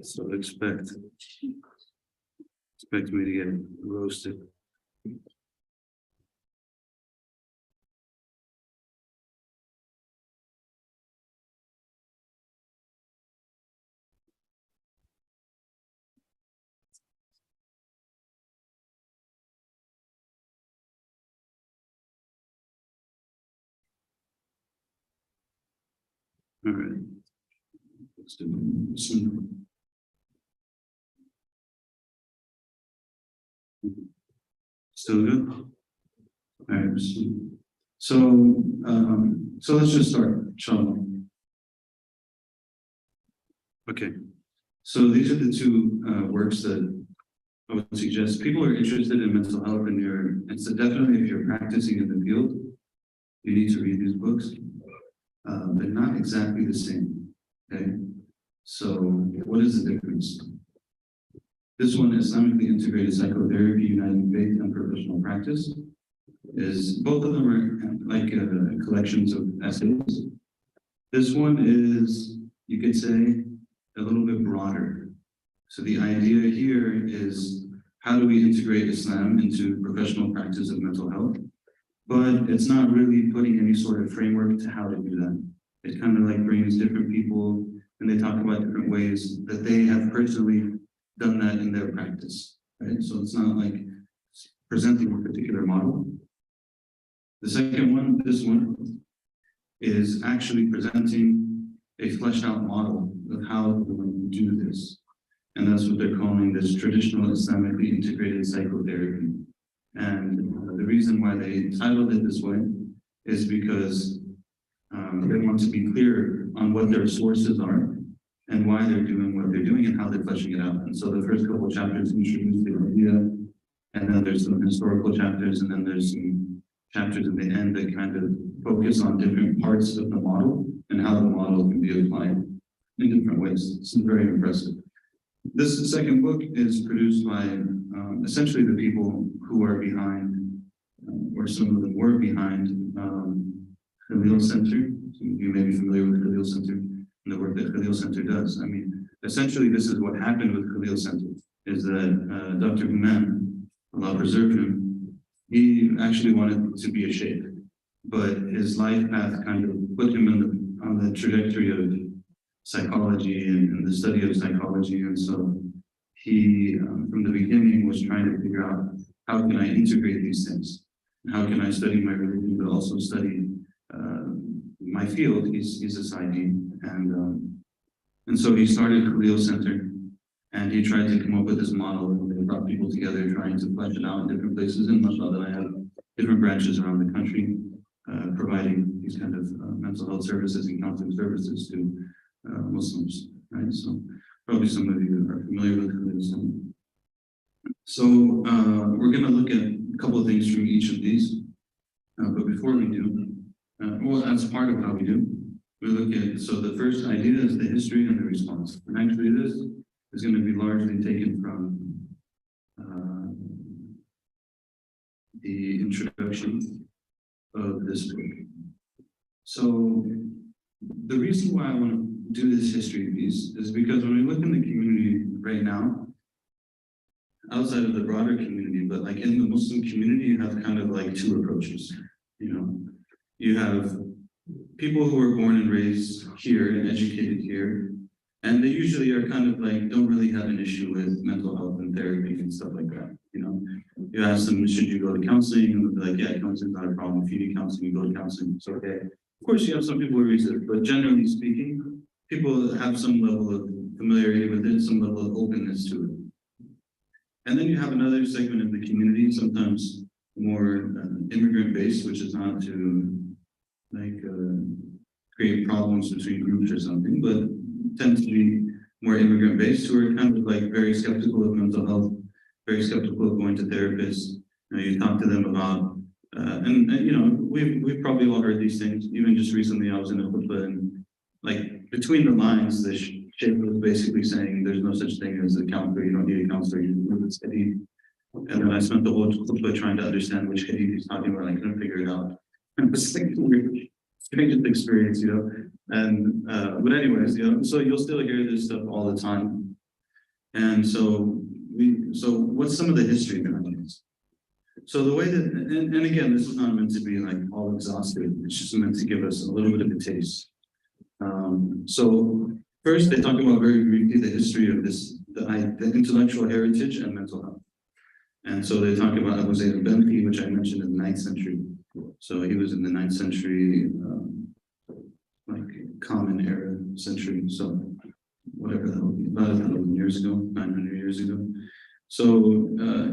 So expect me to get roasted. All right. Let's do some. Still good? All right. So let's just start, shall we? Okay. So these are the two works that I would suggest people are interested in mental health, and so definitely if you're practicing in the field, you need to read these books. They're not exactly the same. Okay. So what is the difference? This one, Islamically Integrated Psychotherapy, Uniting Faith and Professional Practice, is both of them are like collections of essays. This one is, you could say, a little bit broader. So the idea here is, how do we integrate Islam into professional practice of mental health? But it's not really putting any sort of framework to how to do that. It kind of like brings different people and they talk about different ways that they have personally done that in their practice, right? So it's not like presenting a particular model. The second one, this one, is actually presenting a fleshed out model of how to do this. And that's what they're calling this traditional Islamically integrated psychotherapy. And the reason why they titled it this way is because they want to be clear on what their sources are and why they're doing what they're doing and how they're fleshing it out. And so the first couple of chapters introduce the idea, and then there's some historical chapters, and then there's some chapters at the end that kind of focus on different parts of the model and how the model can be applied in different ways. It's very impressive. This second book is produced by essentially the people who are behind, or some of them were behind, Khalil Center. Some of you may be familiar with Khalil Center and the work that Khalil Center does. I mean, essentially this is what happened with Khalil Center, is that Dr. Human, Allah preserve him, he actually wanted to be a sheikh, but his life path kind of put him on the trajectory of psychology and the study of psychology. And so he, from the beginning, was trying to figure out, how can I integrate these things? How can I study my religion, but also study my field? He's a Saudi. And so he started Khalil Center, and he tried to come up with this model, and they brought people together trying to flesh it out in different places. And mashallah, I have different branches around the country providing these kind of mental health services and counseling services to Muslims, right? So probably some of you are familiar with Khalil Center. So we're going to look at a couple of things from each of these, but before we do, well, as part of how we do, we look at, so the first idea is the history and the response. And actually this is going to be largely taken from the introduction of this book. So the reason why I want to do this history piece is because when we look in the community right now, outside of the broader community, but like in the Muslim community, you have kind of like two approaches. You know, you have people who are born and raised here and educated here, and they usually are kind of like, don't really have an issue with mental health and therapy and stuff like that. You know, you ask them, should you go to counseling? And they'll be like, yeah, counseling's not a problem. If you need counseling, you go to counseling. So, okay. Of course, you have some people who resist, but generally speaking, people have some level of familiarity with it, some level of openness to it. And then you have another segment of the community, sometimes more immigrant-based, which is not to like create problems between groups or something, but tends to be more immigrant-based, who are kind of like very skeptical of mental health, very skeptical of going to therapists. You know, you talk to them about, and you know, we've probably all heard these things. Even just recently, I was in a khutbah, and like between the lines, the Shaykh was basically saying there's no such thing as a counselor. You don't need a counselor. You move it steady. And then I spent the whole khutbah trying to understand which hadith he's talking about. I couldn't figure it out. And it was like a weird, strangest experience, you know. And but anyways, so you'll still hear this stuff all the time. And so what's some of the history behind this? So the way that, and again, this is not meant to be like all exhaustive. It's just meant to give us a little bit of a taste. So first, they talk about very briefly the history of the intellectual heritage and mental health. And so they talk about Abu Zayd al-Banqi, which I mentioned in the 9th century. So he was in the 9th century, like common era century. So whatever that would be, about 1,000 years ago, 900 years ago. So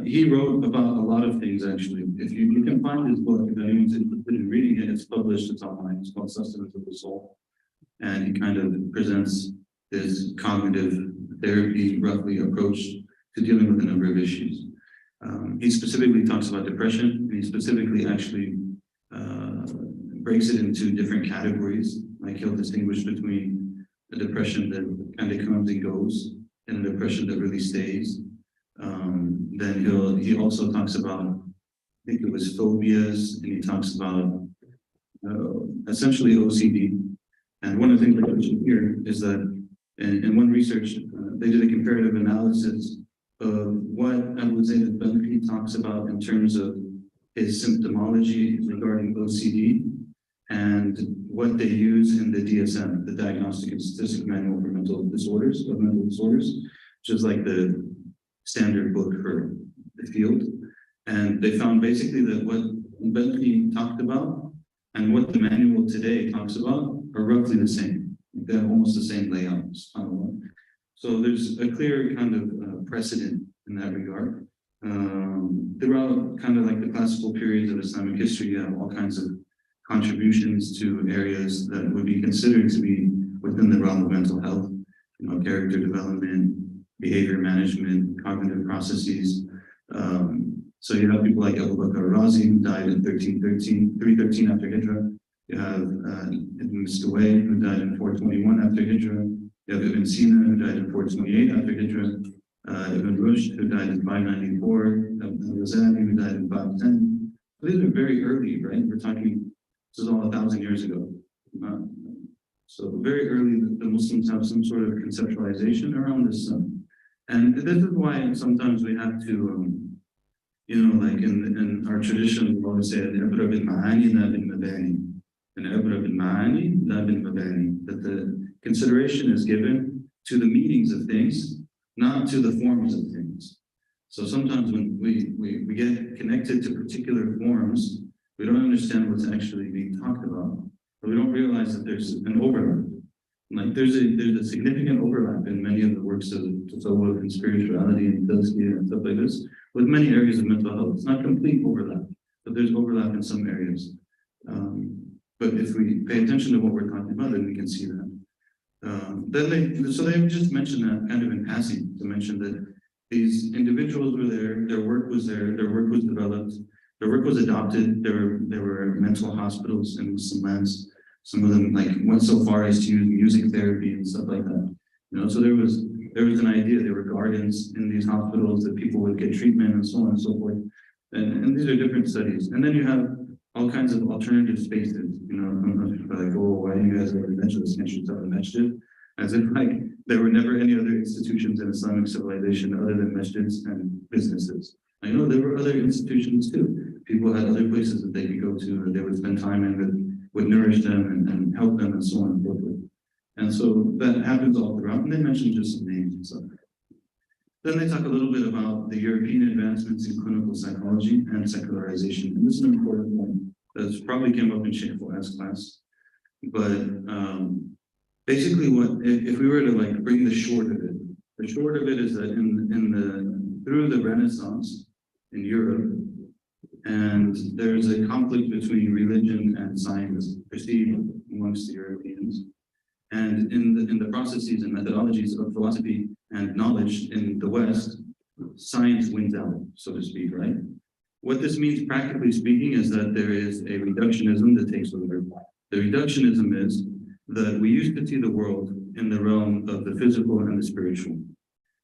he wrote about a lot of things, actually. If you can find his book, if anyone's interested in reading it, it's published, it's online, it's called Sustenance of the Soul. And he kind of presents this cognitive therapy, roughly, approach to dealing with a number of issues. He specifically talks about depression, and he specifically actually breaks it into different categories. Like he'll distinguish between a depression that kind of comes and goes, and a depression that really stays. Then he also talks about, I think it was phobias, and he talks about essentially OCD. And one of the things I mentioned here is that in one research, they did a comparative analysis of what Abu Zayd al-Banqi talks about in terms of his symptomology regarding OCD and what they use in the DSM, the Diagnostic and Statistic Manual for Mental Disorders, which is like the standard book for the field. And they found basically that what Banqi talked about and what the manual today talks about are roughly the same. They have almost the same layouts. So there's a clear kind of precedent in that regard. Throughout kind of like the classical periods of Islamic history, you have all kinds of contributions to areas that would be considered to be within the realm of mental health, character development, behavior management, cognitive processes. So you have people like Abu Bakr al-Razi, who died in 313 after Hijrah. You have Ibn Mistawayh, who died in 421 after Hijrah. You have Ibn Sina, who died in 428 after Hijrah. Ibn Rushd, who died in 594. Al-Ghazali, who died in 510. So these are very early, right? We're talking, this is all 1,000 years ago. So very early, the Muslims have some sort of conceptualization around this. And this is why sometimes we have to, like in our tradition, we always say, al-ibra bil-ma'ani la bil-mabani. Al-ibra bil-ma'ani la bil-mabani. That the consideration is given to the meanings of things, not to the forms of things. So sometimes when we get connected to particular forms, we don't understand what's actually being talked about, but we don't realize that there's an overlap. Like there's a significant overlap in many of the works of tasawwuf and spirituality and tazkiyah and stuff like this, with many areas of mental health. It's not complete overlap, but there's overlap in some areas. But if we pay attention to what we're talking about, then we can see that. So they just mentioned that kind of in passing, to mention that these individuals were there, their work was there, their work was developed, their work was adopted. There were mental hospitals in Muslim lands. Some of them went so far as to use music therapy and stuff like that. So there was an idea. There were gardens in these hospitals that people would get treatment and so on and so forth. And these are different studies. And then you have all kinds of alternative spaces. Sometimes people are like, oh, why do you guys ever mention this institute of the masjid? As if there were never any other institutions in Islamic civilization other than masjids and businesses. I know there were other institutions too. People had other places that they could go to, and they would spend time in that would nourish them and help them and so on and so forth. And so that happens all throughout. And they mentioned just some names and stuff. Then they talk a little bit about the European advancements in clinical psychology and secularization. And this is an important one that probably came up in Shaykh Fuad's class. But basically, if we were to bring the short of it is that through the Renaissance in Europe, and there's a conflict between religion and science perceived amongst the Europeans. And in the processes and methodologies of philosophy and knowledge in the West, science wins out, so to speak, right? What this means, practically speaking, is that there is a reductionism that takes over. The reductionism is that we used to see the world in the realm of the physical and the spiritual.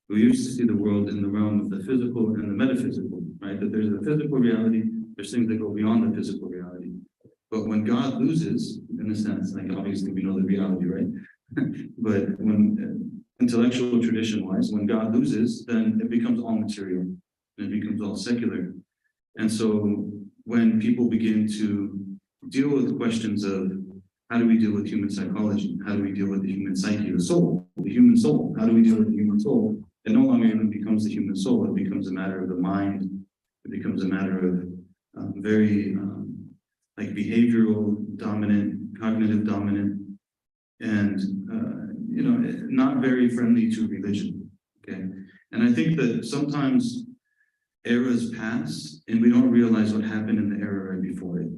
We used to see the world in the realm of the physical and the metaphysical, right? That there's a physical reality, there's things that go beyond the physical reality. But when God loses, in a sense, like obviously we know the reality, right? But when intellectual tradition wise, when God loses, then it becomes all material and it becomes all secular. And so when people begin to deal with questions of how do we deal with human psychology? How do we deal with the human psyche, the soul, the human soul? How do we deal with the human soul? It no longer even becomes the human soul. It becomes a matter of the mind. It becomes a matter of very like behavioral dominant, cognitive dominant, and not very friendly to religion. Okay, and I think that sometimes eras pass and we don't realize what happened in the era right before it.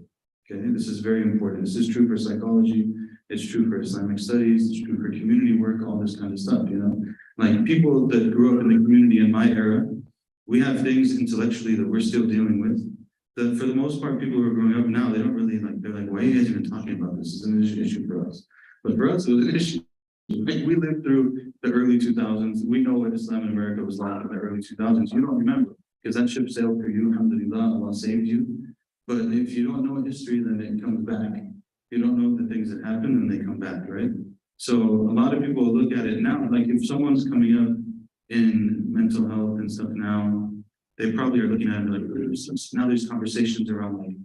Okay, this is very important. This is true for psychology. It's true for Islamic studies. It's true for community work. All this kind of stuff. Like people that grew up in the community in my era, we have things intellectually that we're still dealing with. That for the most part, people who are growing up now, they don't really like. They're like, "Why are you guys even talking about this? It's an issue for us." But for us, it was an issue. Like, we lived through the early 2000s. We know what Islam in America was like in the early 2000s. You don't remember because that ship sailed for you. Alhamdulillah, Allah saved you. But if you don't know history, then it comes back. You don't know the things that happened, and they come back, right? So a lot of people look at it now, like if someone's coming up in mental health and stuff now, they probably are looking at it like, now there's conversations around like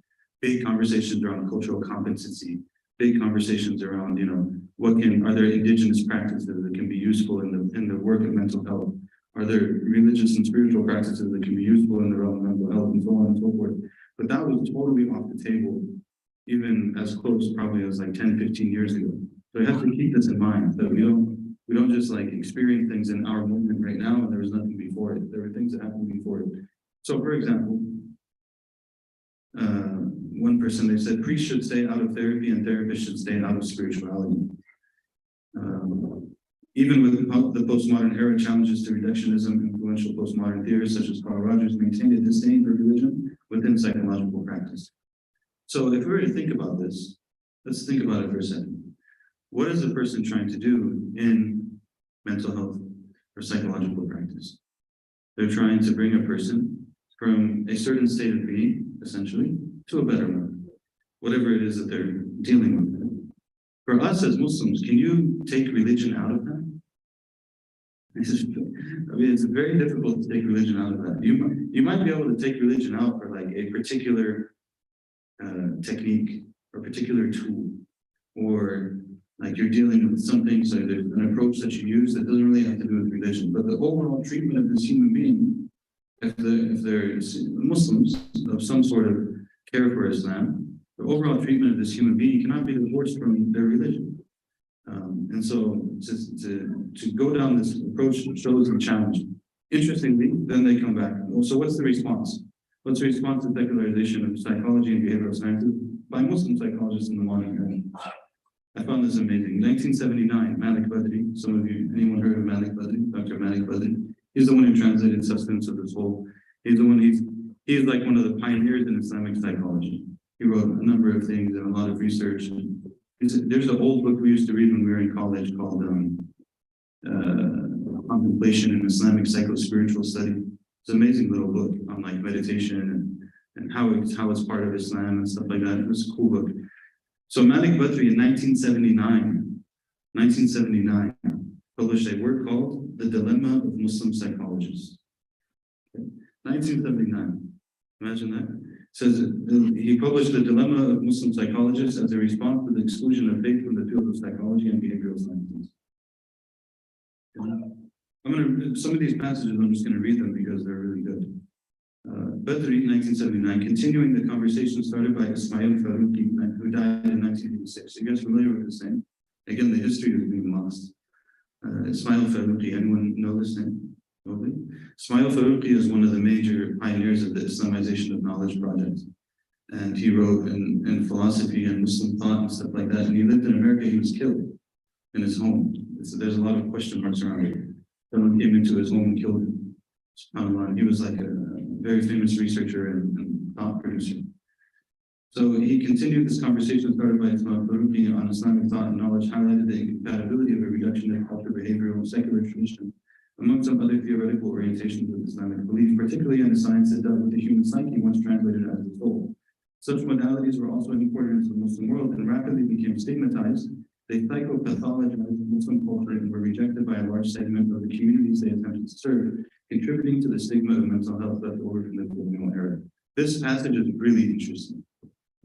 big conversations around cultural competency, big conversations around, are there indigenous practices that can be useful in the work of mental health? Are there religious and spiritual practices that can be useful in the realm of mental health and so on and so forth? But that was totally off the table, even as close probably as like 10, 15 years ago. So we have to keep this in mind, that we don't just like experience things in our moment right now and there was nothing before it. There were things that happened before it. So for example, one person, they said priests should stay out of therapy and therapists should stay out of spirituality. Even with the postmodern era challenges to reductionism, influential postmodern theorists such as Carl Rogers maintained a disdain for religion within psychological practice. So if we were to think about this, let's think about it for a second. What is a person trying to do in mental health or psychological practice? They're trying to bring a person from a certain state of being, essentially, to a better one, whatever it is that they're dealing with. For us as Muslims, can you take religion out of that? It's very difficult to take religion out of that. You might be able to take religion out for like a particular technique or particular tool, or like you're dealing with something, so there's an approach that you use that doesn't really have to do with religion. But the overall treatment of this human being, if they're Muslims of some sort of care for Islam, the overall treatment of this human being cannot be divorced from their religion. And so to go down this approach shows a challenge. Interestingly, then they come back. Well, so what's the response? What's the response to secularization of psychology and behavioral sciences by Muslim psychologists in the modern era? I found this amazing. 1979, Malik Badri. Some of you, anyone heard of Malik Badri? Dr. Malik Badri. He's the one who translated Sustenance of the Soul. He's like one of the pioneers in Islamic psychology. He wrote a number of things and a lot of research. There's an old book we used to read when we were in college called Contemplation in Islamic Psycho-Spiritual Study. It's an amazing little book on like meditation and how it's part of Islam and stuff like that. It was a cool book. So Malik Badri in 1979 published a work called The Dilemma of Muslim Psychologists. 1979, imagine that. It says he published The Dilemma of Muslim Psychologists as a response to the exclusion of faith from the field of psychology and behavioral sciences. Some of these passages, I'm just going to read them because they're really good. Badri, 1979, continuing the conversation started by Ismail Farouqi, who died in 1986. Are you guys familiar with this name? Again, the history is being lost. Ismail Farouqi, anyone know this name? Probably. Ismail Farouqi is one of the major pioneers of the Islamization of Knowledge project. And he wrote in philosophy and Muslim thought and stuff like that. And he lived in America. He was killed in his home. There's a lot of question marks around it. Someone came into his home and killed him. He was like a very famous researcher and thought producer. So he continued this conversation started by Ismail Farouqi on Islamic thought and knowledge, highlighted the incompatibility of a reductionist culture, behavioral, and secular tradition, among some other theoretical orientations of Islamic belief, particularly in the science that dealt with the human psyche once translated as the soul. Such modalities were also imported into the Muslim world and rapidly became stigmatized. They psychopathologized Muslim culture and were rejected by a large segment of the communities they attempted to serve, contributing to the stigma of mental health left over from the colonial era. This passage is really interesting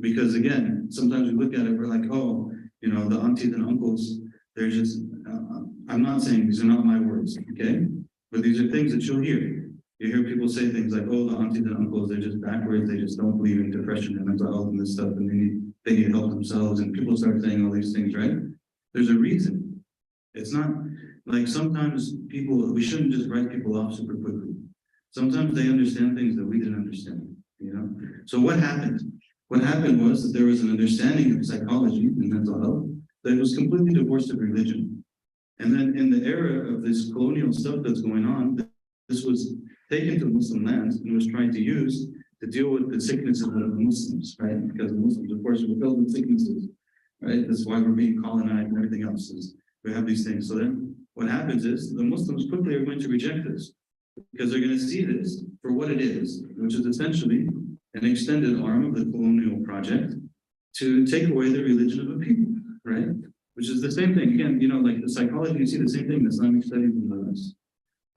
because, again, sometimes we look at it, we're like, oh, you know, the aunties and uncles, they're just, I'm not saying these are not my words, okay? But these are things that you'll hear. You hear people say things like, oh, the aunties and uncles, they're just backwards, they just don't believe in depression and mental health and this stuff, and they need help themselves, and people start saying all these things, right? There's a reason. It's not like sometimes people, we shouldn't just write people off super quickly. Sometimes they understand things that we didn't understand, you know? So what happened? What happened was that there was an understanding of psychology and mental health that was completely divorced of religion. And then in the era of this colonial stuff that's going on, this was taken to Muslim lands and was trying to use to deal with the sicknesses of the Muslims, right? Because the Muslims, of course, were filled with sicknesses, right? That's why we're being colonized and everything else is we have these things. So then what happens is the Muslims quickly are going to reject this because they're going to see this for what it is, which is essentially an extended arm of the colonial project to take away the religion of a people, right? Which is the same thing. Again, you know, like the psychology, you see the same thing in Islamic studies in the West.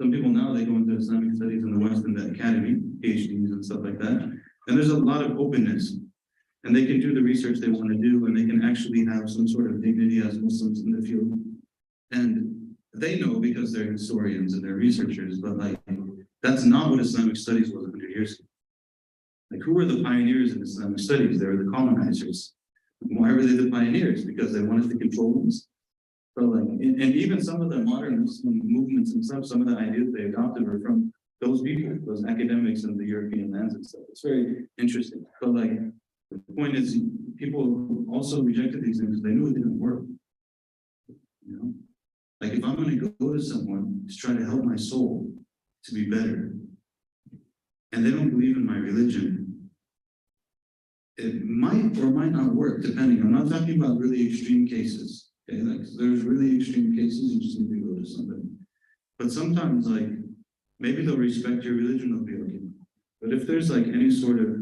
Some people now, they go into Islamic studies in the West in the academy, PhDs and stuff like that. And there's a lot of openness. And they can do the research they want to do, and they can actually have some sort of dignity as Muslims in the field. And they know because they're historians and they're researchers, but like, that's not what Islamic studies was 100 years ago. Like, who were the pioneers in Islamic studies? They were the colonizers. Why were they the pioneers? Because they wanted to control us. So like, and even some of the modern Muslim movements and stuff, some of the ideas they adopted were from those people, those academics in the European lands and stuff. It's very interesting. But like, the point is, people also rejected these things because they knew it didn't work. You know, like if I'm going to go to someone to try to help my soul to be better, and they don't believe in my religion, it might or might not work, depending. I'm not talking about really extreme cases. Okay, like there's really extreme cases, you just need to go to somebody. But sometimes, like maybe they'll respect your religion, they'll be okay. But if there's like any sort of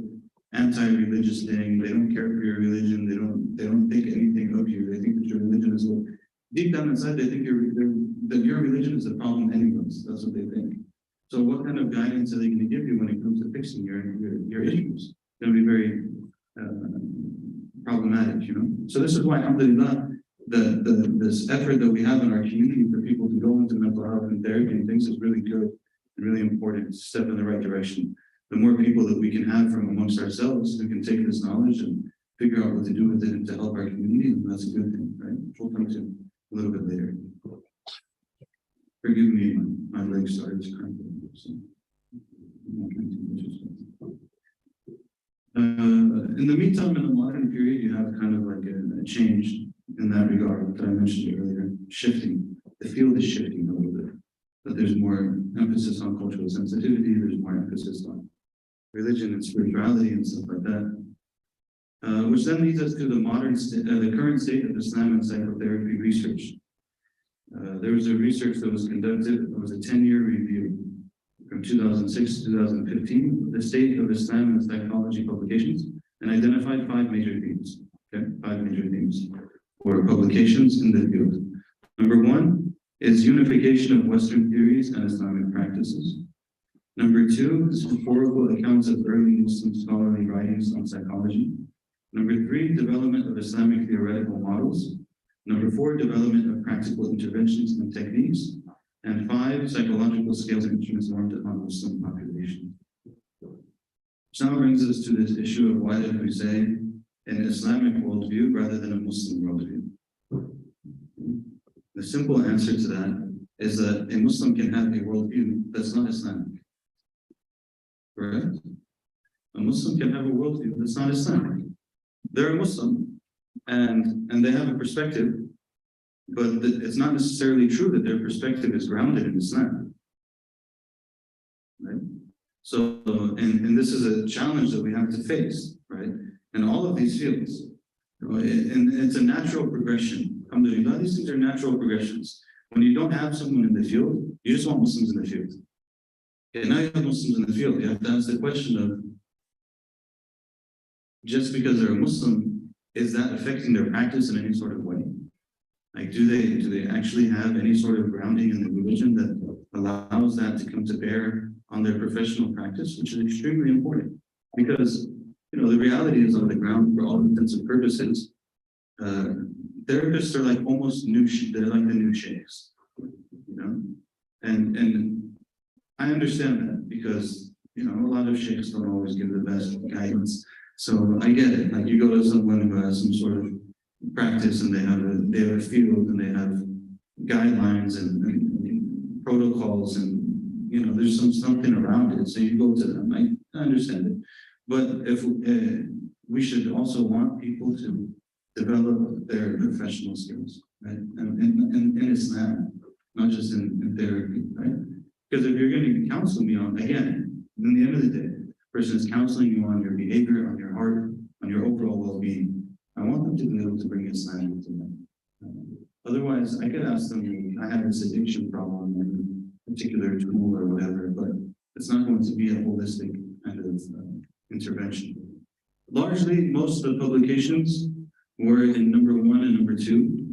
anti-religious thing, they don't care for your religion, they don't think anything of you, they think that your religion is what deep down inside they think that your religion is the problem anyways. That's what they think. So what kind of guidance are they going to give you when it comes to fixing your issues? It's going to be very problematic, you know. So this is why, alhamdulillah, this effort that we have in our community for people to go into mental health and therapy and things is really good and really important. It's a step in the right direction. The more people that we can have from amongst ourselves who can take this knowledge and figure out what to do with it and to help our community, then that's a good thing, right? Which we'll come to a little bit later. Forgive me, my legs started to cramp. So I'm not trying to do this. In the meantime, in the modern period, you have kind of like a change in that regard that I mentioned earlier, shifting. The field is shifting a little bit, but there's more emphasis on cultural sensitivity, there's more emphasis on religion and spirituality and stuff like that. Which then leads us to the current state of Islam and psychotherapy research. There was a research that was conducted, it was a 10-year review from 2006 to 2015, the state of Islam and psychology publications, and identified 5 major themes, okay? 5 major themes for publications in the field. Number 1 is unification of Western theories and Islamic practices. Number 2 is historical accounts of early Muslim scholarly writings on psychology. Number 3, development of Islamic theoretical models. Number 4, development of practical interventions and techniques. And 5, psychological scales and instruments marked upon Muslim population. Which now brings us to this issue of why did we say an Islamic worldview rather than a Muslim worldview? The simple answer to that is that a Muslim can have a worldview that's not Islamic. Correct? A Muslim can have a worldview that's not Islamic. They're a Muslim and they have a perspective, but it's not necessarily true that their perspective is grounded in Islam. Right? So, and this is a challenge that we have to face, right? In all of these fields. And it's a natural progression. Alhamdulillah, these things are natural progressions. When you don't have someone in the field, you just want Muslims in the field. Okay, now you have Muslims in the field, you have to ask the question of, just because they're a Muslim, is that affecting their practice in any sort of way? Like, do they actually have any sort of grounding in the religion that allows that to come to bear on their professional practice, which is extremely important, because the reality is on the ground for all intents and purposes. Therapists are like almost they're like the new sheikhs, and I understand that because a lot of sheikhs don't always give the best guidance. So I get it. Like, you go to someone who has some sort of practice and they have a field and they have guidelines and protocols, and there's something around it. So you go to them. I understand it. But if we should also want people to develop their professional skills, right? And in Islam, not just in therapy, right? Because if you're going to counsel me on, again, in the end of the day, the person is counseling you on your behavior, on your heart, on your overall well-being. I want them to be able to bring Islam into them. Otherwise, I could ask them, I have this addiction problem in a particular tool or whatever, but it's not going to be a holistic kind of intervention. Largely, most of the publications were in number 1 and number 2.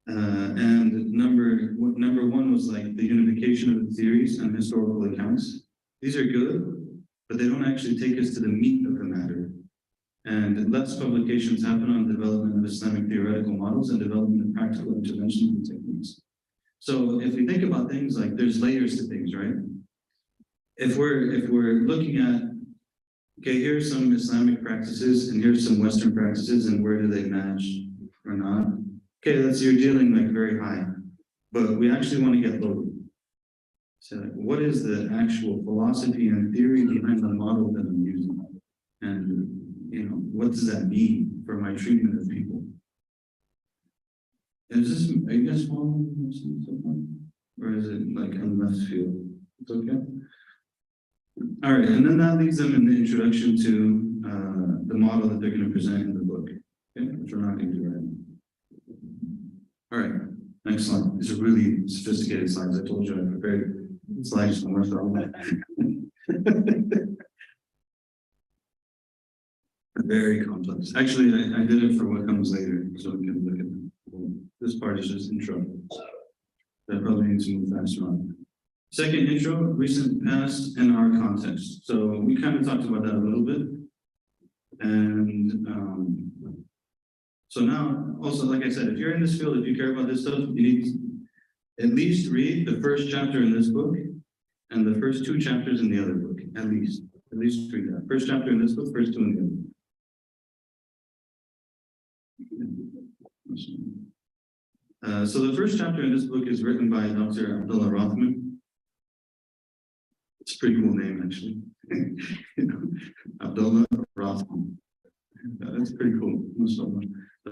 And number 1 was like the unification of the theories and historical accounts. These are good, but they don't actually take us to the meat of the matter. And less publications happen on development of Islamic theoretical models and development of practical interventions and techniques. So if we think about things, like, there's layers to things, right? If we're looking at, okay, here's some Islamic practices and here's some Western practices, and where do they match or not? Okay, you're dealing like very high, but we actually want to get low. So what is the actual philosophy and theory behind the model that I'm using? And what does that mean for my treatment of people? Is this, are you guys following so far? Or is it like in left field? It's okay? All right, and then that leads them in the introduction to the model that they're going to present in the book, okay? Which we're not going to do right now. All right, next slide. These are really sophisticated slides. I told you I prepared slides for more stuff. Very complex. Actually, I did it for what comes later, so we can look at them. This part is just intro. That probably needs to move faster on. Second intro, recent past and our context. So we kind of talked about that a little bit. And so now, also, like I said, if you're in this field, if you care about this stuff, you need to at least read the first chapter in this book and the first 2 chapters in the other book, at least. At least read that. First chapter in this book, first 2 in the other book. So the first chapter in this book is written by Dr. Abdullah Rothman. It's a pretty cool name, actually. Abdullah Rothman. That's pretty cool.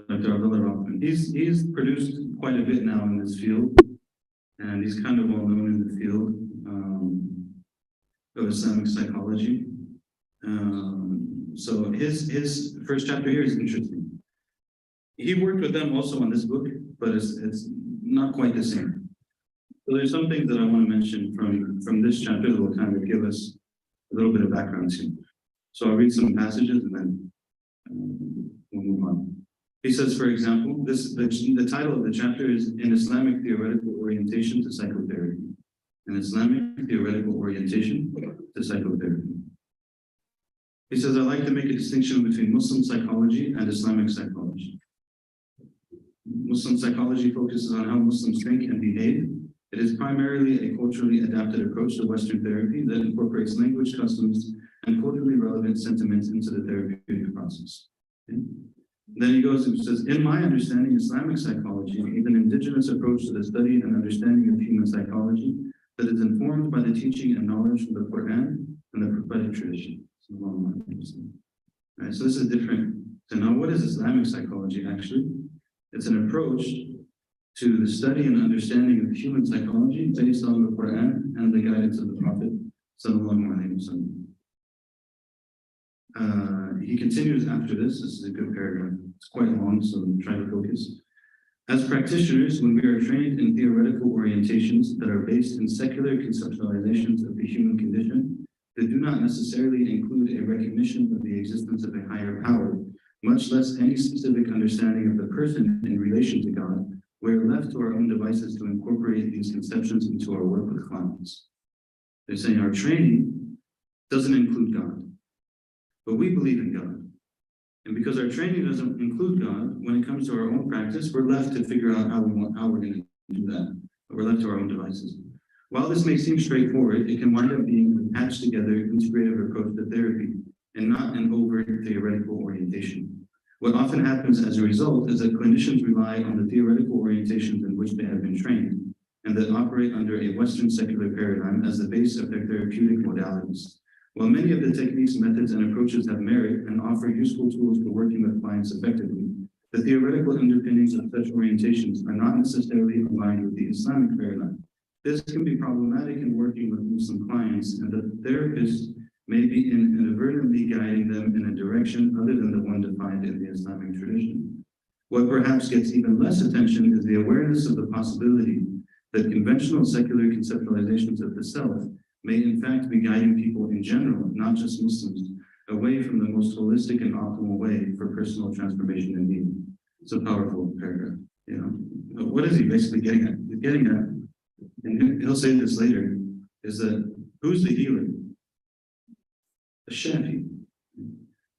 Dr. Abdullah Rothman. He's produced quite a bit now in this field, and he's kind of well known in the field of Islamic psychology. So his first chapter here is interesting. He worked with them also on this book, but it's not quite the same. So there's some things that I want to mention from this chapter that will kind of give us a little bit of background to. So I'll read some passages and then we'll move on. He says, for example, the title of the chapter is An Islamic Theoretical Orientation to Psychotherapy. An Islamic Theoretical Orientation to Psychotherapy. He says, I like to make a distinction between Muslim psychology and Islamic psychology. Muslim psychology focuses on how Muslims think and behave. It is primarily a culturally adapted approach to Western therapy that incorporates language, customs, and culturally relevant sentiments into the therapeutic process. Okay? Then he goes and says, in my understanding, Islamic psychology is an indigenous approach to the study and understanding of human psychology that is informed by the teaching and knowledge from the Quran and the prophetic tradition. Right, so this is different. So now what is Islamic psychology actually? It's an approach to the study and understanding of human psychology based on the Quran and the guidance of the Prophet sallallahu alaihi wasallam. He continues after this. This is a good paragraph. It's quite long, so try to focus. As practitioners, when we are trained in theoretical orientations that are based in secular conceptualizations of the human condition, that do not necessarily include a recognition of the existence of a higher power, much less any specific understanding of the person in relation to God. We're left to our own devices to incorporate these conceptions into our work with clients. They're saying our training doesn't include God, but we believe in God. And because our training doesn't include God, when it comes to our own practice, we're left to figure out how we're going to do that. But we're left to our own devices. While this may seem straightforward, it can wind up being an patched together, integrative approach to therapy, and not an overt theoretical orientation. What often happens as a result is that clinicians rely on the theoretical orientations in which they have been trained, and that operate under a Western secular paradigm as the base of their therapeutic modalities. While many of the techniques, methods, and approaches have merit and offer useful tools for working with clients effectively, the theoretical underpinnings of such orientations are not necessarily aligned with the Islamic paradigm. This can be problematic in working with Muslim clients, and the therapist may be inadvertently guiding them in a direction other than the one defined in the Islamic tradition. What perhaps gets even less attention is the awareness of the possibility that conventional secular conceptualizations of the self may in fact be guiding people in general, not just Muslims, away from the most holistic and optimal way for personal transformation and healing. It's a powerful paragraph. You know, what is he basically getting at? He's getting at, and he'll say this later, is that who's the healer? A Shafi.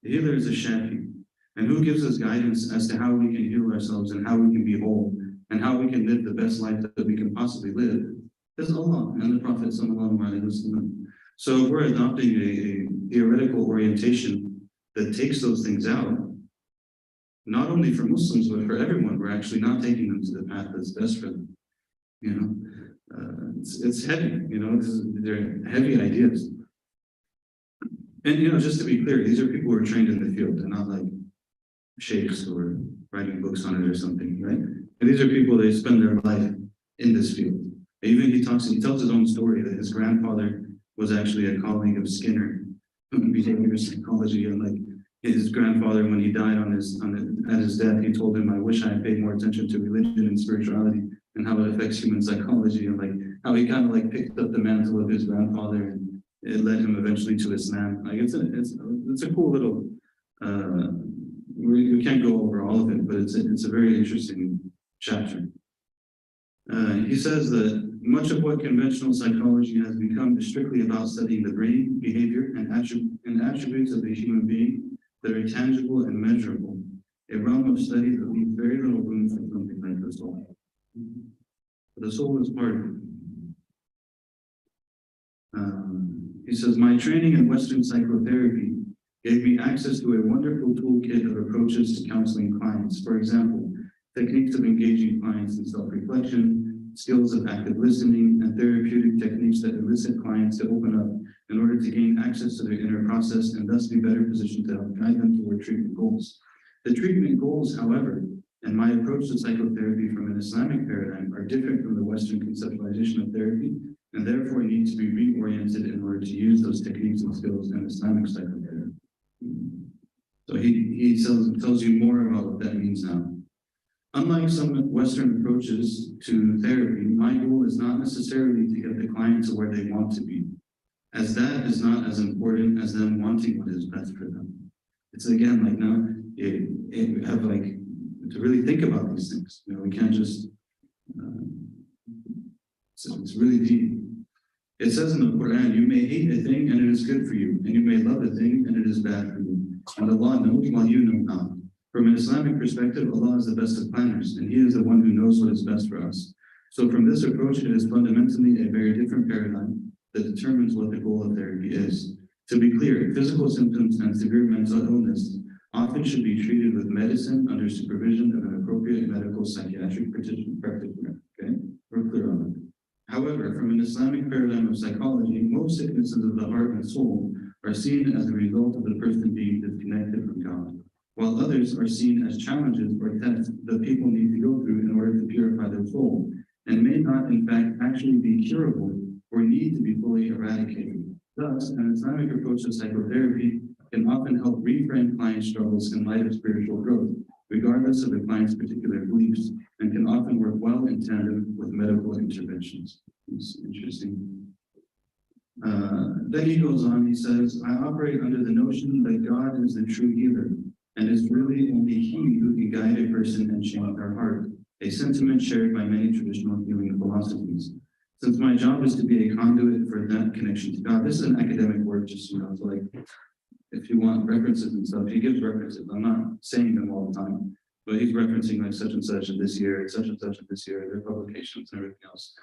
The healer is a Shafi. And who gives us guidance as to how we can heal ourselves and how we can be whole and how we can live the best life that we can possibly live? Is Allah and the Prophet sallallahu alaihi wasallam. So if we're adopting a theoretical orientation that takes those things out, not only for Muslims, but for everyone, we're actually not taking them to the path that's best for them. You know, it's heavy, you know, they're heavy ideas. And, you know, just to be clear, these are people who are trained in the field. They're not like sheikhs who are writing books on it or something, right? And these are people that spend their life in this field. Even he tells his own story that his grandfather was actually a colleague of Skinner, behavior psychology, and like his grandfather, when he died at his death, he told him, "I wish I had paid more attention to religion and spirituality and how it affects human psychology," and like how he kind of like picked up the mantle of his grandfather and it led him eventually to Islam. Like it's a cool little. We can't go over all of it, but it's a very interesting chapter. He says that much of what conventional psychology has become is strictly about studying the brain, behavior, and attributes of the human being that are tangible and measurable, a realm of study that leaves very little room for something like the soul. But the soul is part of it. He says, my training in Western psychotherapy gave me access to a wonderful toolkit of approaches to counseling clients. For example, techniques of engaging clients in self-reflection, skills of active listening, and therapeutic techniques that elicit clients to open up in order to gain access to their inner process and thus be better positioned to help guide them toward treatment goals. The treatment goals, however, and my approach to psychotherapy from an Islamic paradigm are different from the Western conceptualization of therapy, and therefore need to be reoriented in order to use those techniques and skills in Islamic psychotherapy. So he tells you more about what that means now. Unlike some Western approaches to therapy, my goal is not necessarily to get the client to where they want to be, as that is not as important as them wanting what is best for them. It's again like now you have like to really think about these things. You know, we can't just. It's really deep. It says in the Quran, you may hate a thing and it is good for you, and you may love a thing and it is bad for you. And Allah knows while you know not. From an Islamic perspective, Allah is the best of planners, and He is the one who knows what is best for us. So from this approach, it is fundamentally a very different paradigm that determines what the goal of therapy is. To be clear, physical symptoms and severe mental illness often should be treated with medicine under supervision of an appropriate medical psychiatric practitioner. Okay, we're clear on that. However, from an Islamic paradigm of psychology, most sicknesses of the heart and soul are seen as a result of the person being disconnected from God, while others are seen as challenges or tests that people need to go through in order to purify their soul, and may not in fact actually be curable or need to be fully eradicated. Thus, an Islamic approach to psychotherapy can often help reframe client struggles in light of spiritual growth, regardless of the client's particular beliefs, and can often work well in tandem with medical interventions. It's interesting. Then he goes on, he says, I operate under the notion that God is the true healer, and it's really only he who can guide a person and change their heart, a sentiment shared by many traditional healing philosophies. Since my job is to be a conduit for that connection to God, this is an academic work, just, it's like, if you want references and stuff, he gives references. I'm not saying them all the time, but he's referencing like such and such in this year, such and such in this year, their publications and everything else.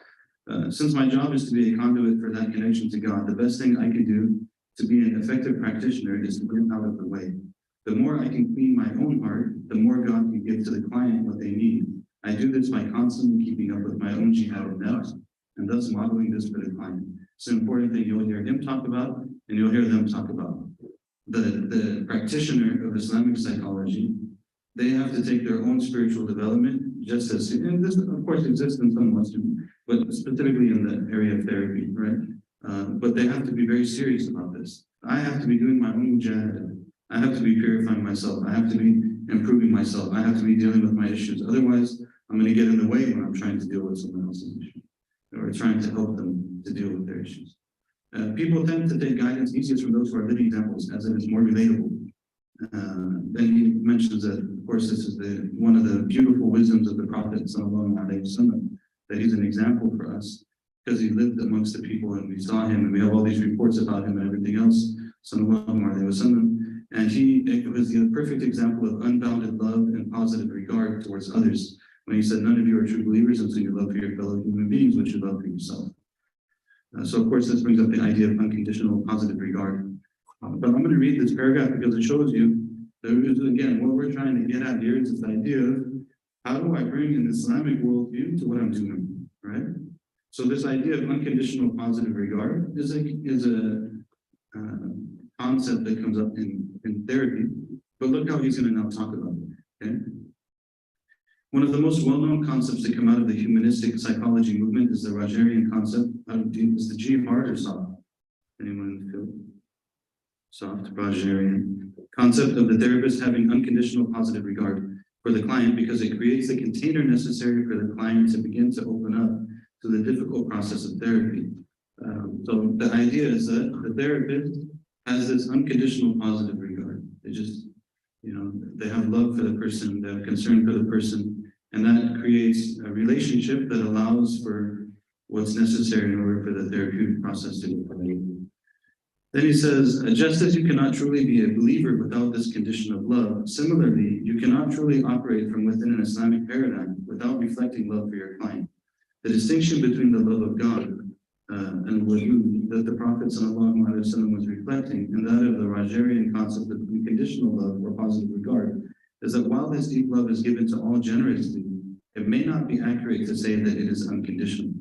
Since my job is to be a conduit for that connection to God, the best thing I can do to be an effective practitioner is to get out of the way. The more I can clean my own heart, the more God can give to the client what they need. I do this by constantly keeping up with my own jihad of nafs, and thus modeling this for the client. It's an important thing you'll hear him talk about, and you'll hear them talk about. The practitioner of Islamic psychology, they have to take their own spiritual development, just as, and this of course exists in some Western, but specifically in the area of therapy, right? But they have to be very serious about this. I have to be doing my own jihad. I have to be purifying myself. I have to be improving myself. I have to be dealing with my issues. Otherwise, I'm going to get in the way when I'm trying to deal with someone else's issue, or trying to help them to deal with their issues. People tend to take guidance easiest from those who are living examples, as it is more relatable. Then he mentions that, of course, this is one of the beautiful wisdoms of the Prophet sallallahu alaihi wasallam, that he's an example for us because he lived amongst the people and we saw him and we have all these reports about him and everything else, sallallahu alaihi wasallam. And it was the perfect example of unbounded love and positive regard towards others when he said, none of you are true believers until you love for your fellow human beings what you love for yourself. So of course, this brings up the idea of unconditional positive regard. But I'm going to read this paragraph because it shows you that, again, what we're trying to get at here is this idea of how do I bring an Islamic worldview to what I'm doing, right? So this idea of unconditional positive regard is a concept that comes up in therapy, but look how he's going to now talk about it, okay? One of the most well-known concepts that come out of the humanistic psychology movement is the Rogerian concept. Is the G hard or soft? Anyone feel? Soft, Rogerian. Concept of the therapist having unconditional positive regard for the client because it creates the container necessary for the client to begin to open up to the difficult process of therapy. So the idea is that the therapist has this unconditional positive regard. They just, they have love for the person, they have concern for the person, and that creates a relationship that allows for what's necessary in order for the therapeutic process to go forward. Then he says, just as you cannot truly be a believer without this condition of love, similarly, you cannot truly operate from within an Islamic paradigm without reflecting love for your client. The distinction between the love of God and wudu that the Prophet ﷺ was reflecting, and that of the Rogerian concept of unconditional love or positive regard, is that while this deep love is given to all generously, it may not be accurate to say that it is unconditional.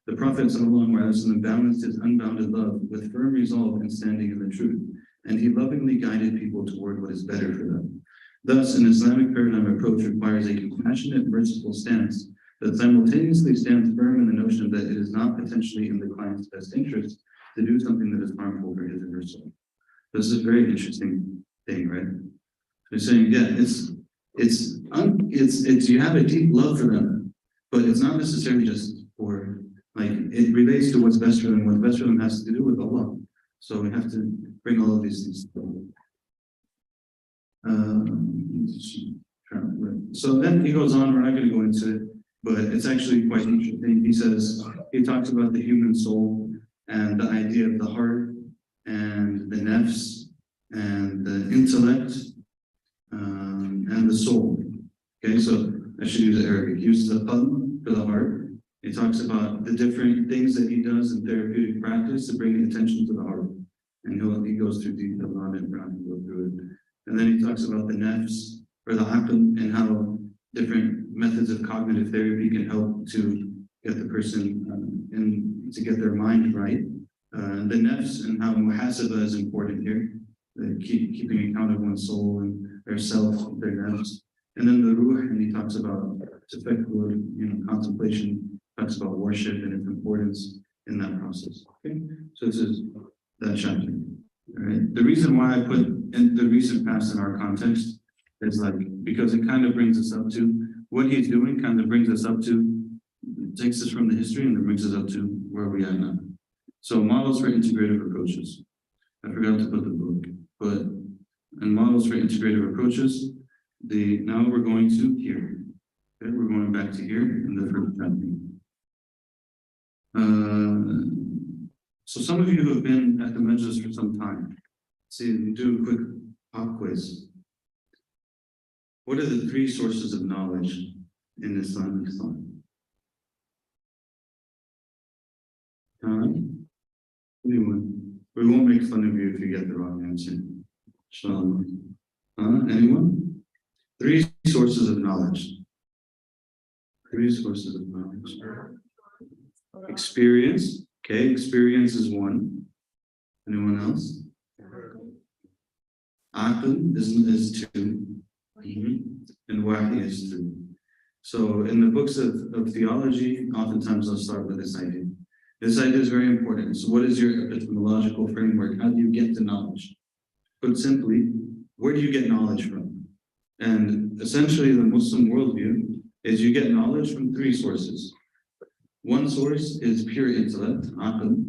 The Prophet ﷺ balanced his unbounded love with firm resolve and standing in the truth, and he lovingly guided people toward what is better for them. Thus, an Islamic paradigm approach requires a compassionate, merciful stance that simultaneously stands firm in the notion that it is not potentially in the client's best interest to do something that is harmful for his or her soul. This is a very interesting thing, right? They're saying, yeah, it's you have a deep love for them, but it's not necessarily just for, like, it relates to what's best for them. What's best for them has to do with Allah. So we have to bring all of these things together. So then he goes on, we're not going to go into it, but it's actually quite interesting. He talks about the human soul and the idea of the heart and the nafs and the intellect and the soul. Okay, so I should use Arabic. He uses the qalb for the heart. He talks about the different things that he does in therapeutic practice to bring attention to the heart. And he goes through detail on it, Brian will go through it. And then he talks about the nafs or the aql and how different methods of cognitive therapy can help to get the person and to get their mind right. The nafs and how muhasaba is important here, keeping account of one's soul and their self, their nafs. And then the ruh, and he talks about tafakkur, contemplation, talks about worship and its importance in that process. Okay, so this is that chapter. All right. The reason why I put in the recent past in our context is because it kind of brings us up to what he's doing, kind of brings us up to, takes us from the history and then brings us up to where we are now. So models for integrative approaches. I forgot to put the book, but in models for integrative approaches, now we're going to here. Okay, we're going back to here in the first chapter. So some of you have been at the Majlis for some time. See, do a quick pop quiz. What are the 3 sources of knowledge in Islamic thought? Anyone? We won't make fun of you if you get the wrong answer. Inshallah. Anyone? 3 sources of knowledge. 3 sources of knowledge. Experience. Okay, experience is 1. Anyone else? Aql is 2. And wahi is 3. So in the books of theology, oftentimes I'll start with this idea. This idea is very important. So what is your epistemological framework? How do you get to knowledge? Put simply, where do you get knowledge from? And essentially the Muslim worldview is you get knowledge from 3 sources. One source is pure intellect, aql.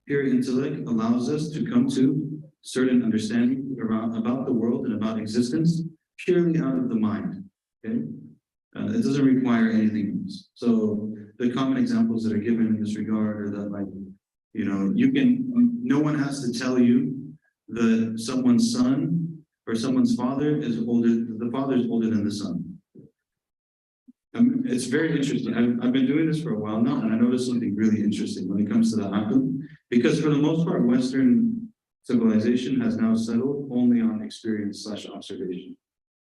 Pure intellect allows us to come to certain understanding about the world and about existence purely out of the mind. Okay? It doesn't require anything else. So the common examples that are given in this regard are that, like, no one has to tell you that someone's son or someone's father is older, the father is older than the son. It's very interesting. I've been doing this for a while now, and I noticed something really interesting when it comes to the aql, because for the most part, Western civilization has now settled only on experience/observation.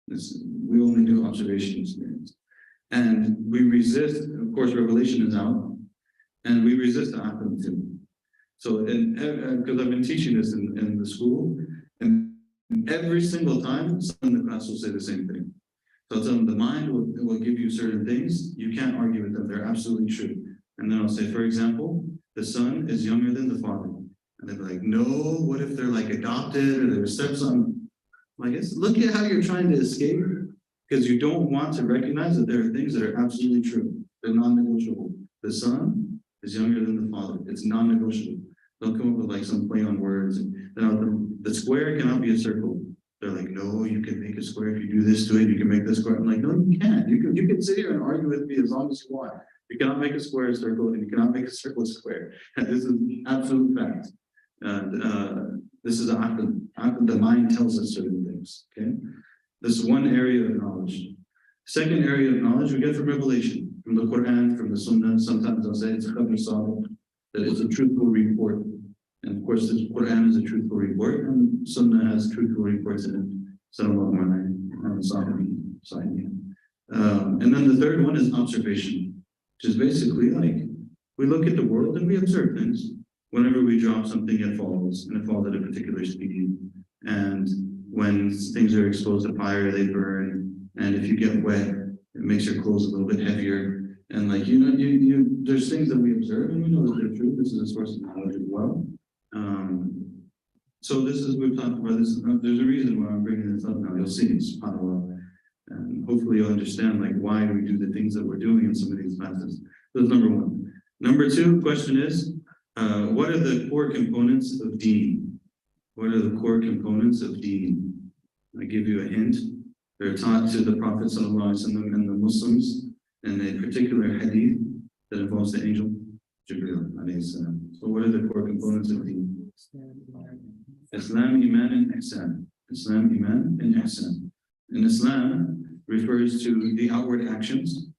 We only do observation experience. And we resist, of course, revelation is out, and we resist the aql too. So, because I've been teaching this in the school, and every single time, someone in the class will say the same thing. So I'll tell them the mind will give you certain things, you can't argue with them, they're absolutely true. And then I'll say, for example, the son is younger than the father. And they'll be like, no, what if they're like adopted or they're stepson? Like, look at how you're trying to escape, because you don't want to recognize that there are things that are absolutely true. They're non-negotiable. The son is younger than the father. It's non-negotiable. They'll come up with like some play on words. And then the square cannot be a circle. They're like, no, you can make a square if you do this to it. You can make this square. I'm like, no, you can't. You can sit here and argue with me as long as you want. You cannot make a square a circle, and you cannot make a circle a square. And this is absolute fact. This is aql. The mind tells us certain things. Okay, this is one area of knowledge. Second area of knowledge we get from revelation, from the Quran, from the Sunnah. Sometimes I'll say it's a khabar sadiq, that it's a truthful report. And of course, the Quran is a truthful report, and Sunnah has truthful reports in it. And then the third one is observation, which is basically like we look at the world and we observe things. Whenever we drop something, it falls, and it falls at a particular speed. And when things are exposed to fire, they burn. And if you get wet, it makes your clothes a little bit heavier. And like there's things that we observe, and we know that they're true. This is a source of knowledge as well. So we've talked about this. There's a reason why I'm bringing this up now. You'll see, subhanAllah. And hopefully you'll understand like why we do the things that we're doing in some of these classes. That's number one. Number two, question is, what are the core components of deen? What are the core components of deen? I give you a hint. They're taught to the Prophet ﷺ and the Muslims in a particular hadith that involves the angel Jibreel alayhi salam. So what are the core components of deen? Islam, Iman, and Ihsan. Islam, Iman, and Ihsan. And Islam refers to the outward actions,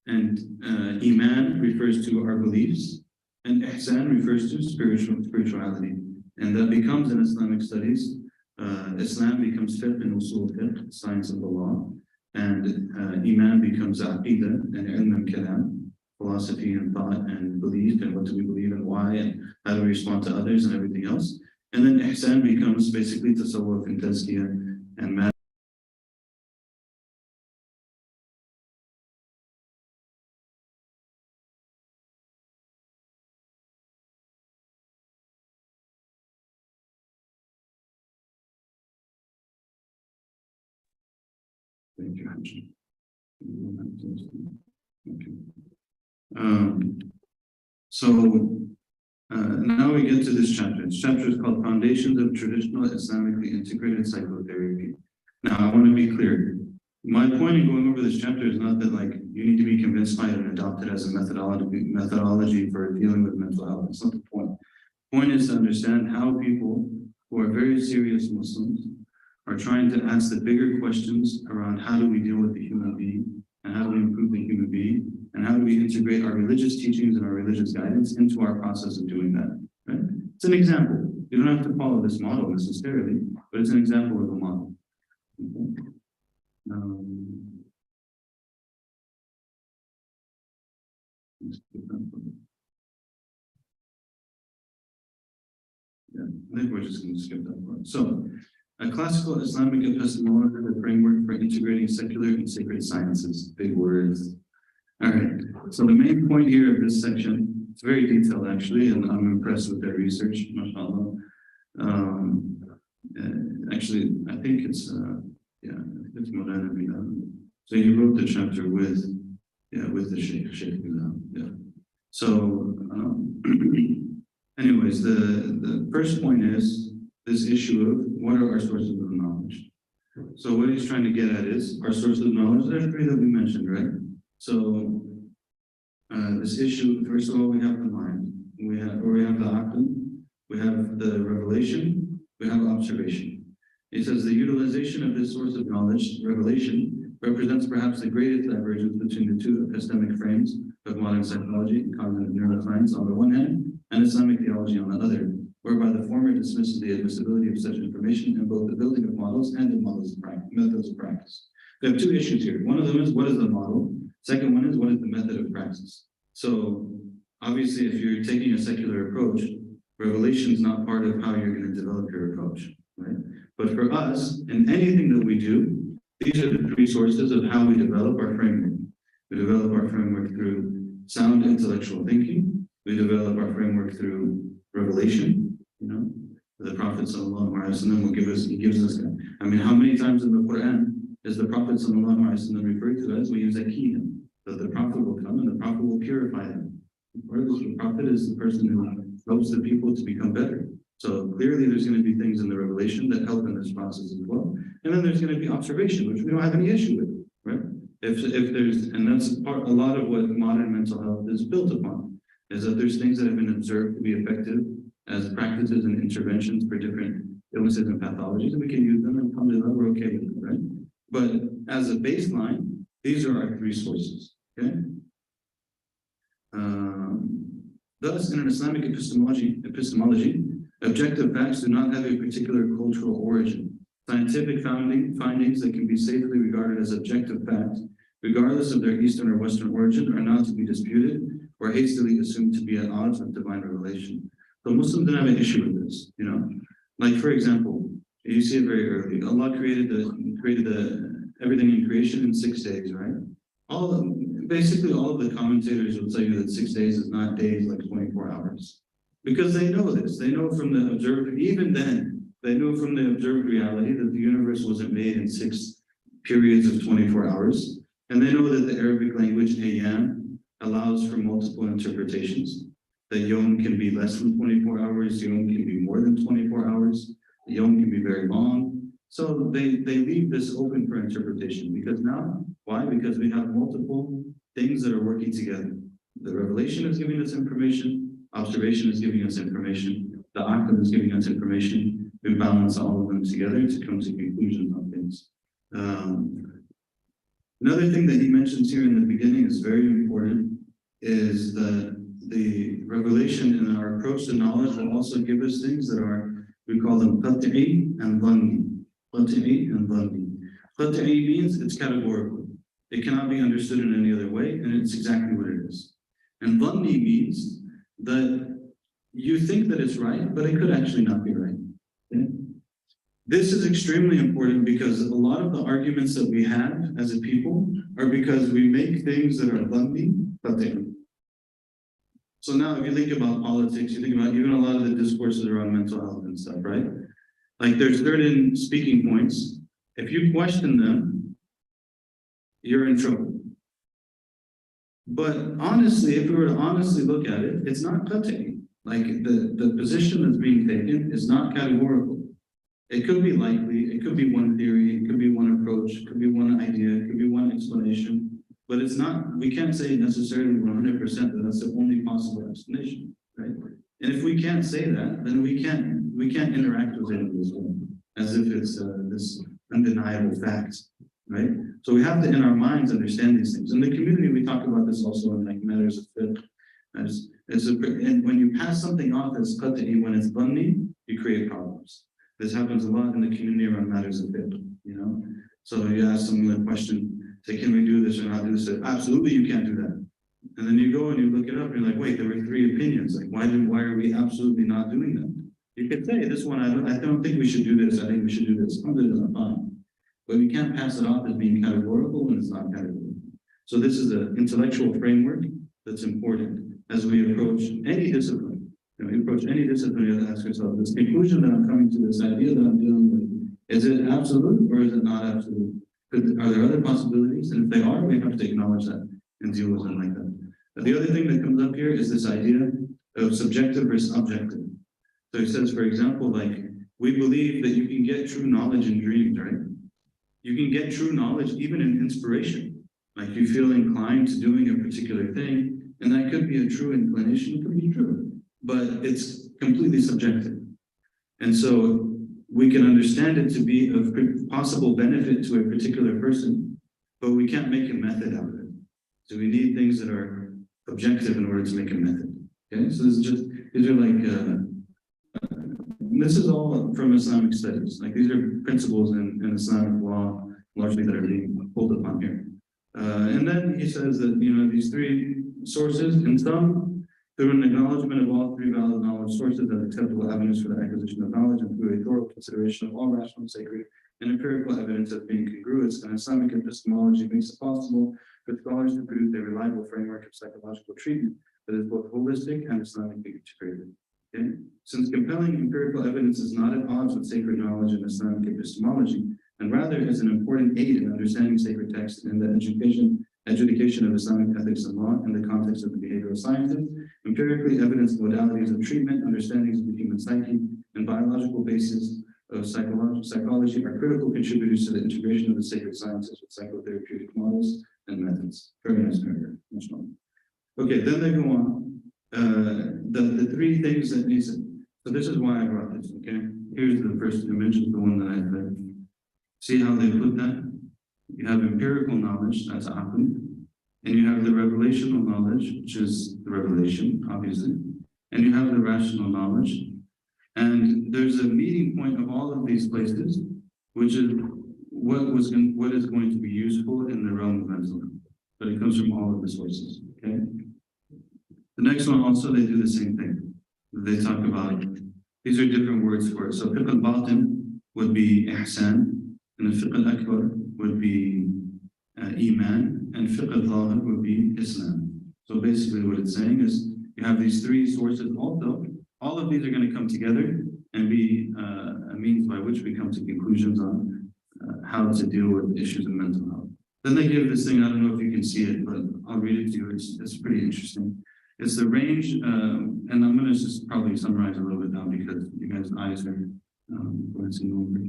and Iman refers to our beliefs, and Ihsan refers to spirituality. And that becomes, in Islamic studies, Islam becomes fiqh and usul fiqh, science of the law, and Iman becomes aqidah and ilm and kalam, philosophy and thought and belief, and what do we believe and why, and how do we respond to others and everything else. And then Ihsan becomes basically tasawwuf and tazkiyah and math. Okay. So Now we get to this chapter. This chapter is called Foundations of Traditional Islamically Integrated Psychotherapy. Now, I want to be clear. My point in going over this chapter is not that like you need to be convinced by it and adopt it as a methodology for dealing with mental health. That's not the point. The point is to understand how people who are very serious Muslims are trying to ask the bigger questions around how do we deal with the human being and how do we improve the human being and how do we integrate our religious teachings and our religious guidance into our process of doing that, right? It's an example. You don't have to follow this model necessarily, but it's an example of a model. Okay. Yeah, I think we're just going to skip that part. So, a classical Islamic epistemology is a framework for integrating secular and sacred sciences. Big words. All right. So the main point here of this section, it's very detailed actually, and I'm impressed with their research, mashallah. Actually, I think it's Maulana Bilal. So he wrote the chapter with the Shaykh Bilal. Yeah. So, anyways, the first point is this issue of what are our sources of knowledge. So what he's trying to get at is our sources of knowledge. There's three that we mentioned, right? So this issue, first of all, we have the mind, we have the aql, we have the revelation, we have observation. He says the utilization of this source of knowledge, revelation, represents perhaps the greatest divergence between the two epistemic frames of modern psychology and cognitive neuroscience on the one hand, and Islamic theology on the other, whereby the former dismisses the admissibility of such information in both the building of models and in methods of practice. We have two issues here. One of them is what is the model? Second one is what is the method of practice? So obviously, if you're taking a secular approach, revelation is not part of how you're going to develop your approach, right? But for us, in anything that we do, these are the three sources of how we develop our framework. We develop our framework through sound intellectual thinking. We develop our framework through revelation. You know, the Prophet sallallahu alaihi wasallam will gives us. I mean, how many times in the Quran is the Prophet sallallahu alaihi wasallam referred to as we use zakiyah? That the Prophet will come and the Prophet will purify them. The Prophet is the person who helps the people to become better. So clearly there's going to be things in the revelation that help in this process as well. And then there's going to be observation, which we don't have any issue with, right? If there's, and that's a lot of what modern mental health is built upon, is that there's things that have been observed to be effective as practices and interventions for different illnesses and pathologies, and we can use them and come to that, we're okay with it, right? But as a baseline, these are our three sources, okay? Thus, in an Islamic epistemology, objective facts do not have a particular cultural origin. Scientific findings that can be safely regarded as objective facts, regardless of their Eastern or Western origin, are not to be disputed or hastily assumed to be at odds with divine revelation. So Muslims don't have an issue with this, you know? Like, for example, you see it very early. Allah created everything in creation in 6 days, right? Basically all of the commentators will tell you that 6 days is not days like 24 hours. Because they know this. They know from the observed, even then, they know from the observed reality that the universe wasn't made in 6 periods of 24 hours. And they know that the Arabic language, ayyam, allows for multiple interpretations. The yom can be less than 24 hours, yom can be more than 24 hours, the yom can be very long. So they leave this open for interpretation because now, why? Because we have multiple things that are working together. The revelation is giving us information, observation is giving us information, the aql is giving us information. We balance all of them together to come to conclusions on things. Another thing that he mentions here in the beginning is very important, is that the revelation in our approach to knowledge will also give us things that are, we call them qat'i and dhanni. Qat'i and dhanni. Qat'i means it's categorical. It cannot be understood in any other way, and it's exactly what it is. And dhanni means that you think that it's right, but it could actually not be right. Okay? This is extremely important because a lot of the arguments that we have as a people are because we make things that are dhanni, qat'i. So now if you think about politics, you think about even a lot of the discourses around mental health and stuff, right? Like there's certain speaking points, if you question them, you're in trouble. But honestly, if we were to honestly look at it, it's not qat'i. Like the position that's being taken is not categorical. It could be likely, it could be one theory, it could be one approach, it could be one idea, it could be one explanation, but it's not, we can't say necessarily 100% that that's the only possible explanation, right? And if we can't say that, then we can't interact with it as well, as if it's this undeniable fact, right? So we have to, in our minds, understand these things. In the community, we talk about this also in like matters of fiqh. And when you pass something off as qat'i, when it's dhanni, you create problems. This happens a lot in the community around matters of fiqh, you know? So you ask someone a question, say, can we do this or not do this? Say, absolutely, you can't do that. And then you go and you look it up, and you're like, wait, there were 3 opinions. Like, why are we absolutely not doing that? You could say, this one, I don't think we should do this. I think we should do this. Alhamdulillah, fine. But we can't pass it off as being categorical when it's not categorical. So this is an intellectual framework that's important as we approach any discipline. We approach any discipline, you have to ask yourself, this conclusion that I'm coming to, this idea that I'm dealing with, is it absolute or is it not absolute? Are there other possibilities? And if they are, we have to acknowledge that and deal with them like that. But the other thing that comes up here is this idea of subjective versus objective. So he says, for example, like, we believe that you can get true knowledge in dreams, right? You can get true knowledge even in inspiration. Like, you feel inclined to doing a particular thing, and that could be a true inclination, it could be true, but it's completely subjective. And so we can understand it to be of possible benefit to a particular person, but we can't make a method out of it. So we need things that are objective in order to make a method. Okay, so these are like, this is all from Islamic studies. Like, these are principles in Islamic law, largely, that are being pulled upon here. And then he says that, you know, these 3 sources, in some, through an acknowledgement of all 3 valid knowledge sources as acceptable evidence for the acquisition of knowledge, and through a thorough consideration of all rational, sacred, and empirical evidence as being congruous, and Islamic epistemology makes it possible for scholars to produce a reliable framework of psychological treatment that is both holistic and Islamically integrated. Okay? Since compelling empirical evidence is not at odds with sacred knowledge and Islamic epistemology, and rather is an important aid in understanding sacred texts and the adjudication of Islamic ethics and law in the context of the behavioral sciences, empirically evidenced modalities of treatment, understandings of the human psyche, and biological basis of psychology are critical contributors to the integration of the sacred sciences with psychotherapeutic models and methods. Very nice paragraph. Okay, then they go on. The 3 things that needs it. So this is why I brought this, okay? Here's the first image, the one that I said. See how they put that? You have empirical knowledge, that's aql, and you have the revelational knowledge, which is the revelation, obviously, and you have the rational knowledge. And there's a meeting point of all of these places, which is what is going to be useful in the realm of mental health. But it comes from all of the sources, okay? The next one also, they do the same thing. They talk about, these are different words for it. So fiqh al-batin would be ihsan, and the fiqh al-akbar would be iman, and fiqh al-zahir would be Islam. So basically what it's saying is, you have these 3 sources, although all of these are going to come together and be a means by which we come to conclusions on how to deal with issues of mental health. Then they give this thing, I don't know if you can see it, but I'll read it to you. It's pretty interesting. It's the range, and I'm going to just probably summarize a little bit now because you guys' eyes are glancing over.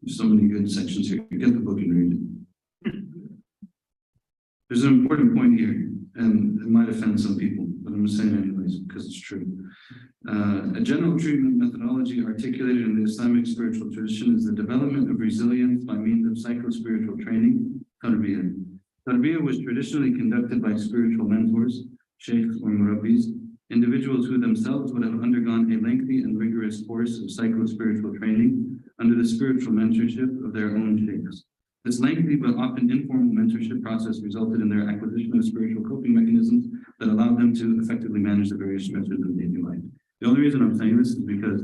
There's so many good sections here. Get the book and read it. There's an important point here, and it might offend some people, but I'm going to say it anyways because it's true. A general treatment methodology articulated in the Islamic spiritual tradition is the development of resilience by means of psycho-spiritual training, tarbiyah. Tarbiyah was traditionally conducted by spiritual mentors, sheikhs or murabbis, individuals who themselves would have undergone a lengthy and rigorous course of psycho-spiritual training under the spiritual mentorship of their own sheikhs. This lengthy but often informal mentorship process resulted in their acquisition of spiritual coping mechanisms that allowed them to effectively manage the various stresses of daily life. The only reason I'm saying this is because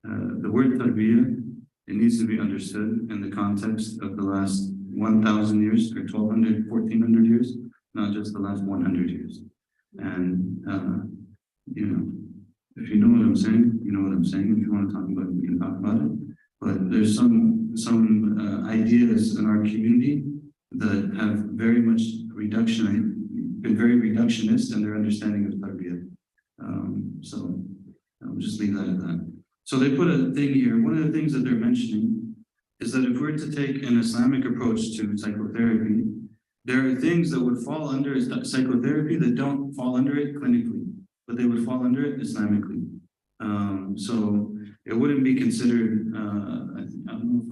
the word tarbiyah, it needs to be understood in the context of the last 1,000 years, or 1,200, 1,400 years, not just the last 100 years. And, you know, if you know what I'm saying, you know what I'm saying. If you want to talk about it, we can talk about it. But there's some ideas in our community that have very much been very reductionist in their understanding of tarbiyah. I'll just leave that at that. So they put a thing here. One of the things that they're mentioning is that if we're to take an Islamic approach to psychotherapy, there are things that would fall under psychotherapy that don't fall under it clinically, but they would fall under it Islamically. So it wouldn't be considered, I don't know if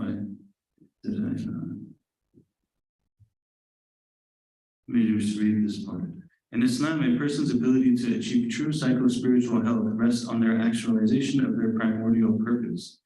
let me just read this part. In Islam, a person's ability to achieve true psycho-spiritual health rests on their actualization of their primordial purpose.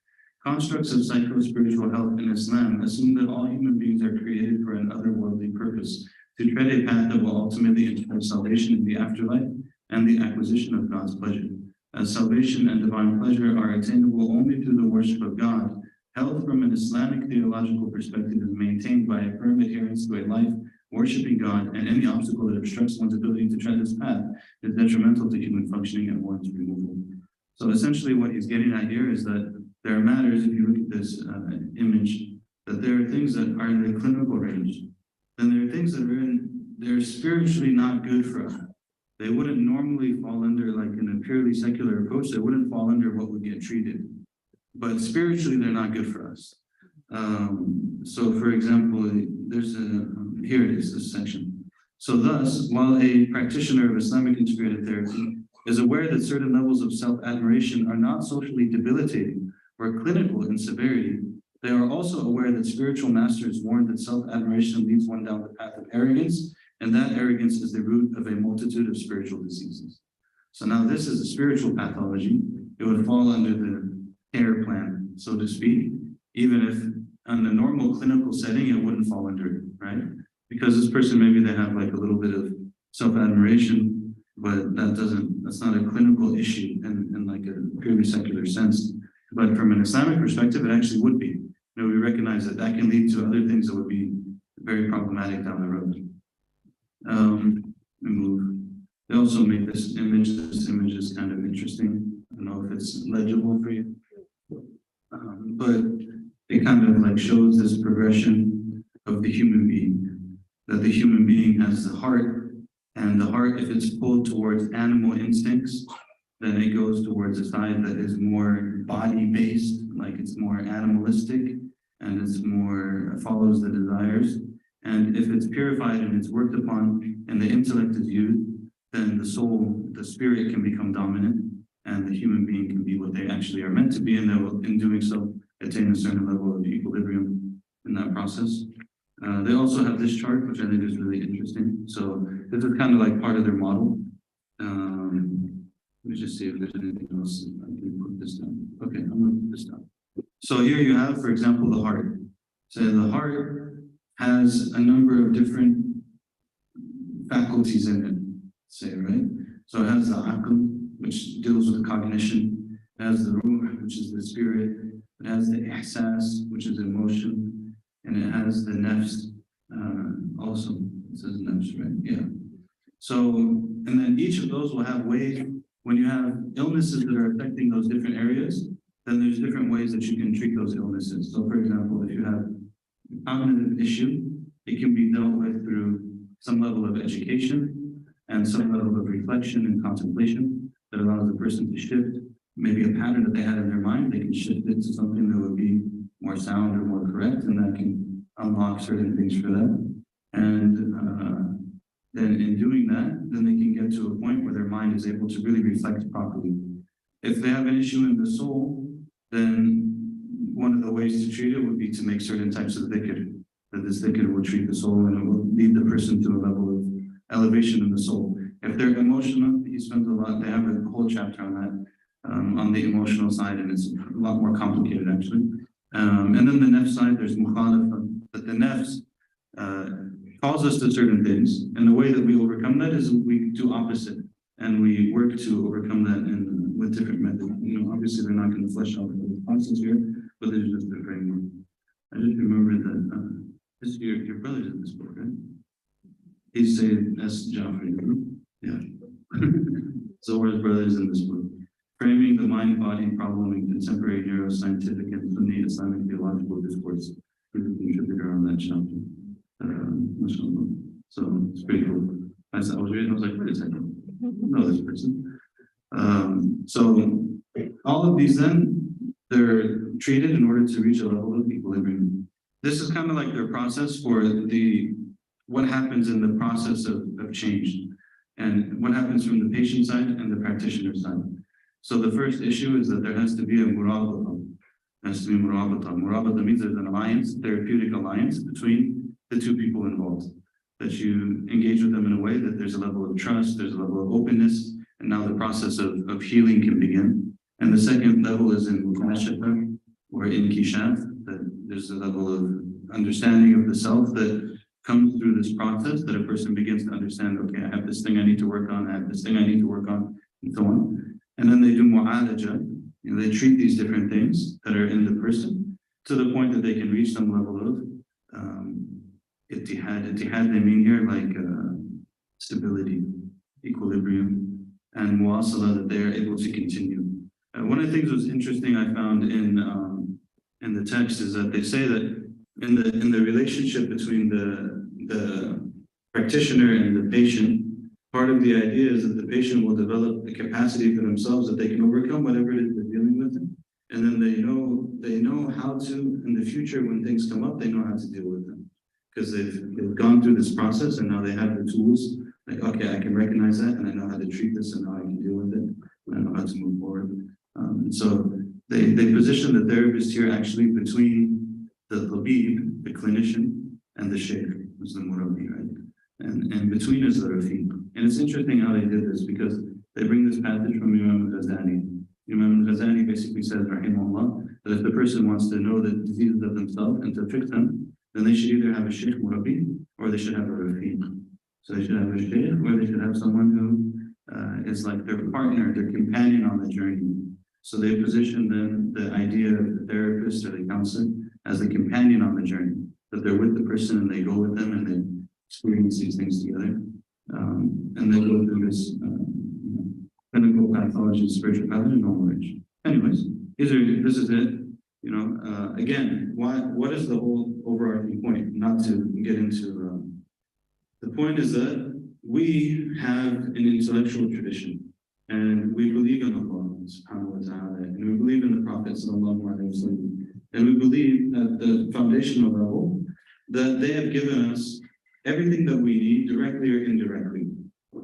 Constructs of psycho-spiritual health in Islam assume that all human beings are created for an otherworldly purpose, to tread a path that will ultimately ensure salvation in the afterlife and the acquisition of God's pleasure. As salvation and divine pleasure are attainable only through the worship of God, health from an Islamic theological perspective is maintained by a firm adherence to a life worshiping God, and any obstacle that obstructs one's ability to tread this path is detrimental to human functioning and warrants removal. So essentially what he's getting at here is that there are matters, if you look at this image, that there are things that are in the clinical range. Then there are things that are they're spiritually not good for us. They wouldn't normally fall under, like in a purely secular approach, they wouldn't fall under what would get treated. But spiritually, they're not good for us. So for example, there's here it is, this section. So thus, while a practitioner of Islamic integrated therapy is aware that certain levels of self-admiration are not socially debilitating or clinical in severity, they are also aware that spiritual masters warn that self-admiration leads one down the path of arrogance, and that arrogance is the root of a multitude of spiritual diseases. So now this is a spiritual pathology. It would fall under the care plan, so to speak, even if in a normal clinical setting, it wouldn't fall under it, right? Because this person, maybe they have like a little bit of self-admiration, but that's not a clinical issue in like a purely secular sense. But from an Islamic perspective, it actually would be. You know, we recognize that that can lead to other things that would be very problematic down the road. They also made this image. This image is kind of interesting. I don't know if it's legible for you, but it kind of like shows this progression of the human being. That the human being has the heart, and the heart, if it's pulled towards animal instincts, then it goes towards a side that is more body-based, like it's more animalistic, and it's more follows the desires. And if it's purified and it's worked upon, and the intellect is used, then the soul, the spirit can become dominant, and the human being can be what they actually are meant to be, and they will, in doing so, attain a certain level of equilibrium in that process. They also have this chart, which I think is really interesting. So this is kind of like part of their model. Let me just see if there's anything else. I can put this down. Okay, I'm going to put this down. So here you have, for example, the heart. So the heart has a number of different faculties in it, say, right? So it has the aql, which deals with cognition. It has the ruh, which is the spirit. It has the ihsas, which is emotion. And it has the nafs, also. It says nafs, right? Yeah. So, and then each of those will have ways, when you have illnesses that are affecting those different areas, then there's different ways that you can treat those illnesses. So for example, if you have a cognitive issue, it can be dealt with through some level of education and some level of reflection and contemplation that allows the person to shift maybe a pattern that they had in their mind. They can shift it to something that would be more sound or more correct, and that can unlock certain things for them. And then in doing that, then they can get to a point where their mind is able to really reflect properly. If they have an issue in the soul, then one of the ways to treat it would be to make certain types of dhikr, that this dhikr will treat the soul and it will lead the person to a level of elevation in the soul. If they're emotional, he spends a lot, they have a whole chapter on that, on the emotional side, and it's a lot more complicated actually. And then the nafs side, there's mukhalafa, that the nafs calls us to certain things, and the way that we overcome that is we do opposite, and we work to overcome that with different methods. You know, obviously they're not going to flesh out the process here, but there's just a framework. I just remember that this your brother's in this book, right? He's saying S. Jafri, yeah. Zohar's brothers in this book. Framing the mind-body problem in contemporary neuroscientific and Sunni Islamic theological discourse. He's a contributor on that chapter. So it's pretty cool. I was reading, I was like, wait a second, I know this person. So all of these then, they're treated in order to reach a level of equilibrium. This is kind of like their process for what happens in the process of change, and what happens from the patient side and the practitioner side. So the first issue is that there has to be a murabata. There has to be murabata. Murabata means there's an alliance, therapeutic alliance between the two people involved. That you engage with them in a way that there's a level of trust, there's a level of openness, and now the process of healing can begin. And the second level is in mukashafa or inkishaf, that there's a level of understanding of the self that comes through this process, that a person begins to understand, okay, I have this thing I need to work on, I have this thing I need to work on, and so on. And then they do mu'alaja, they treat these different things that are in the person to the point that they can reach some level of ittihad. Ittihad, they mean here like stability, equilibrium, and muwasala, that they are able to continue. One of the things that was interesting I found in the text is that they say that in the relationship between the practitioner and the patient, part of the idea is that the patient will develop a capacity for themselves that they can overcome whatever it is they're dealing with, and then they know how to, in the future when things come up, they know how to deal with them because they've gone through this process, and now they have the tools. Like, okay, I can recognize that, and I know how to treat this, and how I can deal with it, and I know how to move forward. And so they position the therapist here actually between the tabib, the clinician, and the shaykh, who's the murabbi, right? And between is the rafiq. And it's interesting how they did this, because they bring this passage from Imam al-Ghazali. Imam al-Ghazali basically says, rahimahullah, that if the person wants to know the diseases of themselves and to fix them, then they should either have a shaykh murabbi, or they should have a rafiq. So they should have a shaykh, or they should have someone who is like their partner, their companion on the journey. So they position the idea of the therapist or the counselor as the companion on the journey, that they're with the person and they go with them and they experience these things together. And they go through this clinical pathology, spiritual pathology, and knowledge. Anyways, this is it. Again, what is the whole overarching point? Not to get into the point is that we have an intellectual tradition, and we believe in Allah subhanahu wa ta'ala, and we believe in the Prophet sallallahu alaihi wasallam, and we believe at the foundational level that they have given us everything that we need, directly or indirectly.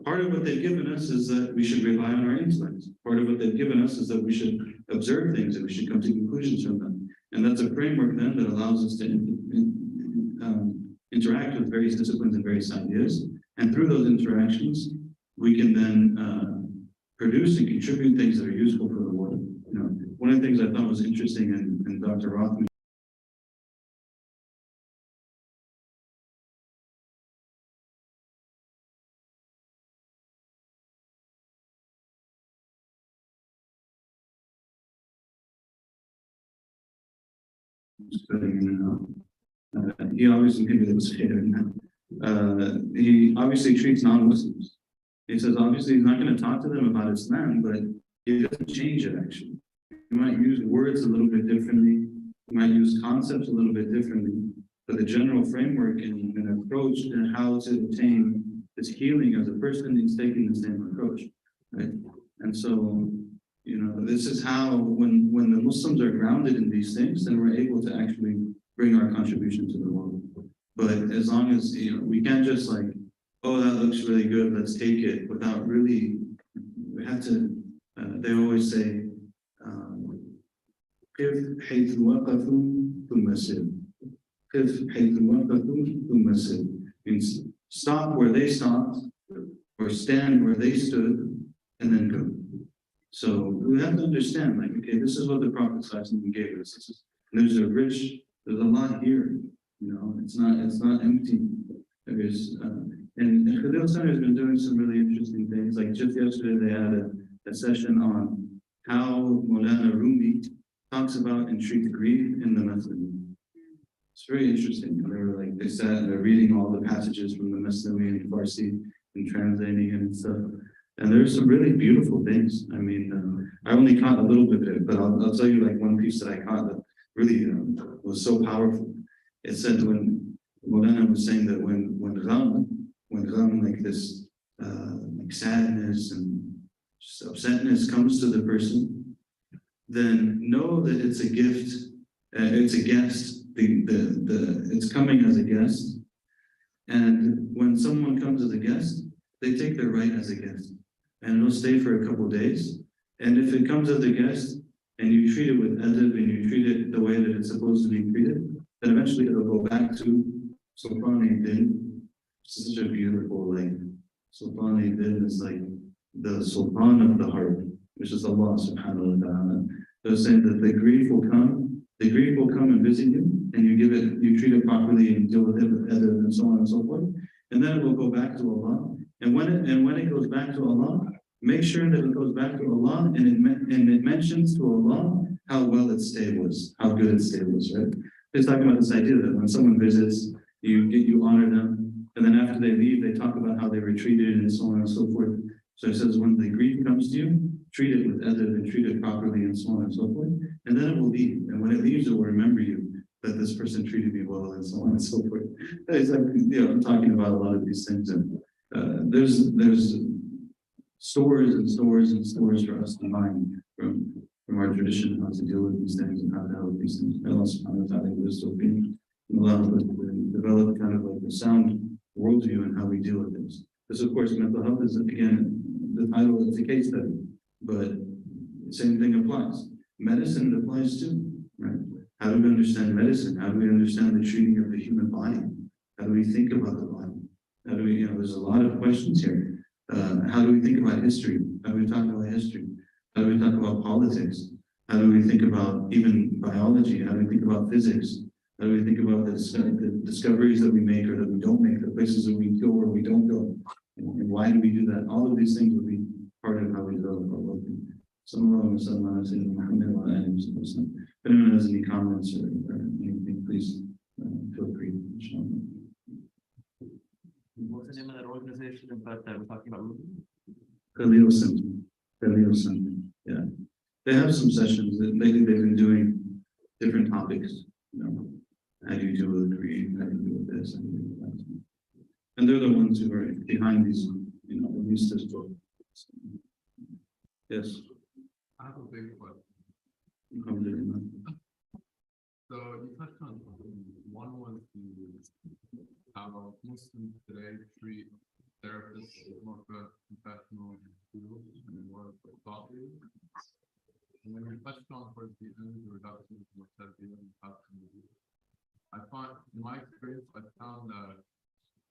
Part of what they've given us is that we should rely on our intellect. Part of what they've given us is that we should observe things and we should come to conclusions from them. And that's a framework then that allows us to interact with various disciplines and various ideas. And through those interactions, we can then produce and contribute things that are useful for the world. One of the things I thought was interesting in Dr. Rothman. He obviously he obviously treats non-Muslims. He says obviously he's not going to talk to them about Islam, but he doesn't change it actually. He might use words a little bit differently, he might use concepts a little bit differently, but the general framework and approach and how to attain this healing as a person is taking the same approach, right? And so, this is how when the Muslims are grounded in these things, then we're able to actually bring our contribution to the world. But as long as we can't just like, oh, that looks really good, let's take it, without really, we have to. They always say, "Qif haythu waqafu thumma sil." Qif haythu waqafu thumma sil means stop where they stopped, or stand where they stood, and then go. So we have to understand, like, okay, this is what the Prophet ﷺ gave us. There's a lot here. It's not empty. There's and Khalil Center has been doing some really interesting things. Like just yesterday, they had a session on how Maulana Rumi talks about and treats grief in the Masnavi. It's very interesting. They sat and they're reading all the passages from the Masnavi in Farsi and translating it and stuff. And there's some really beautiful things. I mean, I only caught a little bit of it, but I'll tell you like one piece that I caught that really was so powerful. It said when Maulana was saying that when gham, like this, like sadness and just upsetness comes to the person, then know that it's a gift, it's a guest, it's coming as a guest. And when someone comes as a guest, they take their right as a guest. And it'll stay for a couple of days. And if it comes as a guest, and you treat it with adab, and you treat it the way that it's supposed to be treated, then eventually it'll go back to Sultan Din. Such a beautiful, like, Sultan Din is like the Sultan of the heart, which is Allah subhanahu wa ta'ala. They're saying that the grief will come and visit you, and you treat it properly and deal with it with adab and so on and so forth. And then it will go back to Allah. And when it goes back to Allah, make sure that it goes back to Allah, and it mentions to Allah how well its stay was, how good its stay was, right? It's talking about this idea that when someone visits, you honor them, and then after they leave, they talk about how they were treated and so on and so forth. So it says when the grief comes to you, treat it with adab and treat it properly and so on and so forth, and then it will leave. And when it leaves, it will remember you that this person treated me well and so on and so forth. It's like, I'm talking about a lot of these things, and there's stores and stores and stores for us to mine from our tradition, how to deal with these things and how to help these things. Allah subhanahu wa ta'ala gives us being allowed us to develop kind of like a sound worldview and how we deal with things. Because of course mental health is, again, the title is a case study, but the same thing applies. Medicine applies too, right? How do we understand medicine? How do we understand the treating of the human body? How do we think about the body? How do we, there's a lot of questions here. How do we think about history? How do we talk about history? How do we talk about politics? How do we think about even biology? How do we think about physics? How do we think about the discoveries that we make or that we don't make, the places that we go or we don't go? And why do we do that? All of these things will be part of how we develop our worldview. If anyone has any comments or anything, please feel free. What's the name of that organization that we're talking about? Khalil Center. Yeah. They have some sessions that lately they've been doing different topics. How do you deal with greed? How do you deal with this? How do you deal with that? And they're the ones who are behind these, these systems. Yes. I have a big question. So you touched on one was how Muslims today treat therapists as more of a professional field and more of a thought leader. And then you touched on towards the end the reduction of mortality and I find, in my experience, I found that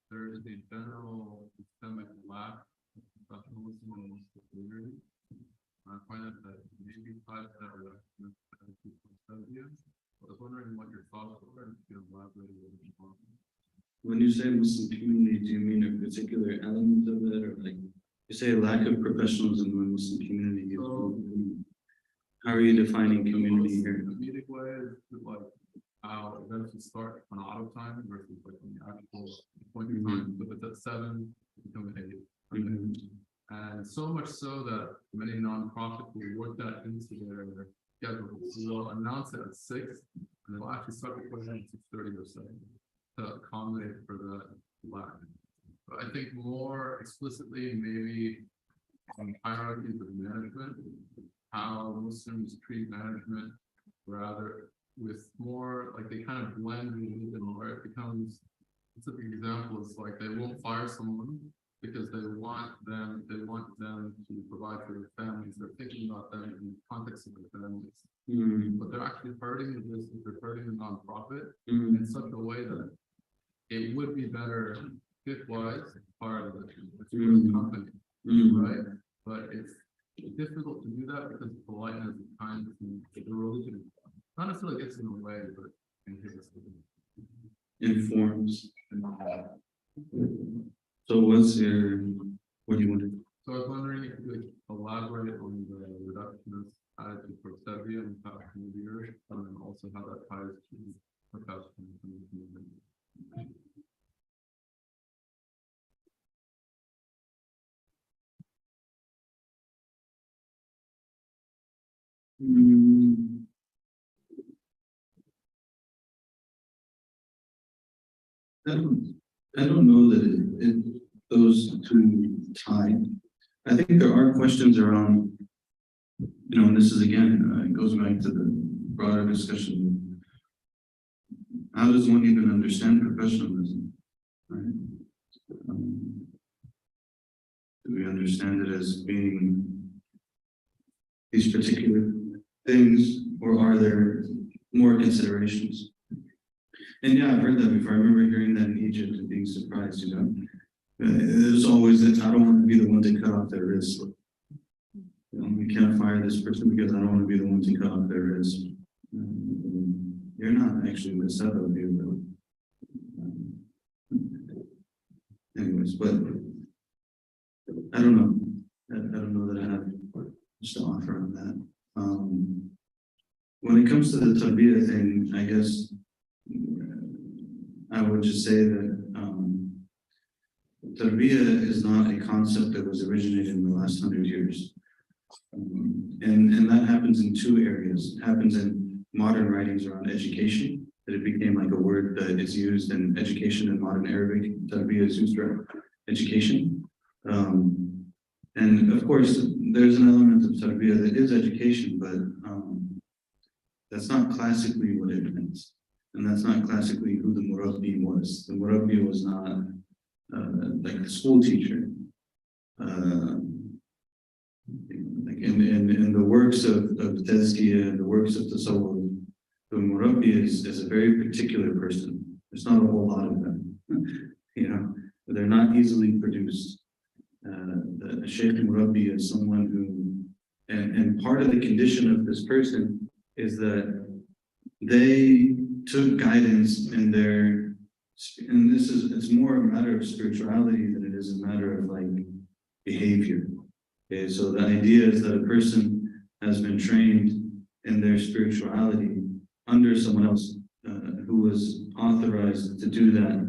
there is a general systemic lack of professionalism in most of the community. I find that maybe ties to that reduction of mortality. I was wondering what your thoughts were and if you elaborate a little bit more. When you say Muslim community, do you mean a particular element of it, or like you say a lack of professionalism in the Muslim community? So, how are you defining community here? The comedic way is like how events would start on auto time versus like on the actual point in time. So if it's at 7, become 8. And so much so that many nonprofits will work that into their schedule. So they'll announce it at 6, and they'll actually start the program at 6:30 or 7 to accommodate for the lack. But I think more explicitly, maybe on hierarchies of management, how Muslims treat management rather with more like they kind of blend religion where it becomes a specific example is like they won't fire someone because they want them to provide for their families. They're thinking about them in the context of their families. But they're actually hurting the business, they're hurting the nonprofit in such a way that it would be better fit-wise part of the company, right? But it's difficult to do that because politeness is kind of the religion not necessarily gets in the way, but informs. So what do you want to do? So I was wondering if you could elaborate on the reductionist attitude for Serbia and past years, and then also how that ties to professional movement. I don't know that those two tie. I think there are questions around and this is again, it goes back to the broader discussion. How does one even understand professionalism? Right? Do we understand it as being these particular things, or are there more considerations? And yeah, I've heard that before. I remember hearing that in Egypt and being surprised, there's always that I don't want to be the one to cut off their wrist. We can't fire this person because I don't want to be the one to cut off their wrist. You're not actually the set of you, but anyways, but I don't know. I don't know that I have much to offer on that. When it comes to the tarbiyah thing, I guess I would just say that tarbiyah is not a concept that was originated in the last 100 years. And that happens in two areas. It happens in modern writings around education, that it became like a word that is used in education in modern Arabic. Tarbiyah is used for education. And of course, there's an element of tarbiyah that is education, but that's not classically what it means. And that's not classically who the murabbi was. The murabbi was not like a school teacher. Like in the works of tazkiyah and the works of tasawwuf, the murabbi is a very particular person. There's not a whole lot of them. They're not easily produced. The Shaykh Murabbi is someone who, and part of the condition of this person is that they took guidance in their, and it's more a matter of spirituality than it is a matter of like behavior. Okay, so the idea is that a person has been trained in their spirituality under someone else who was authorized to do that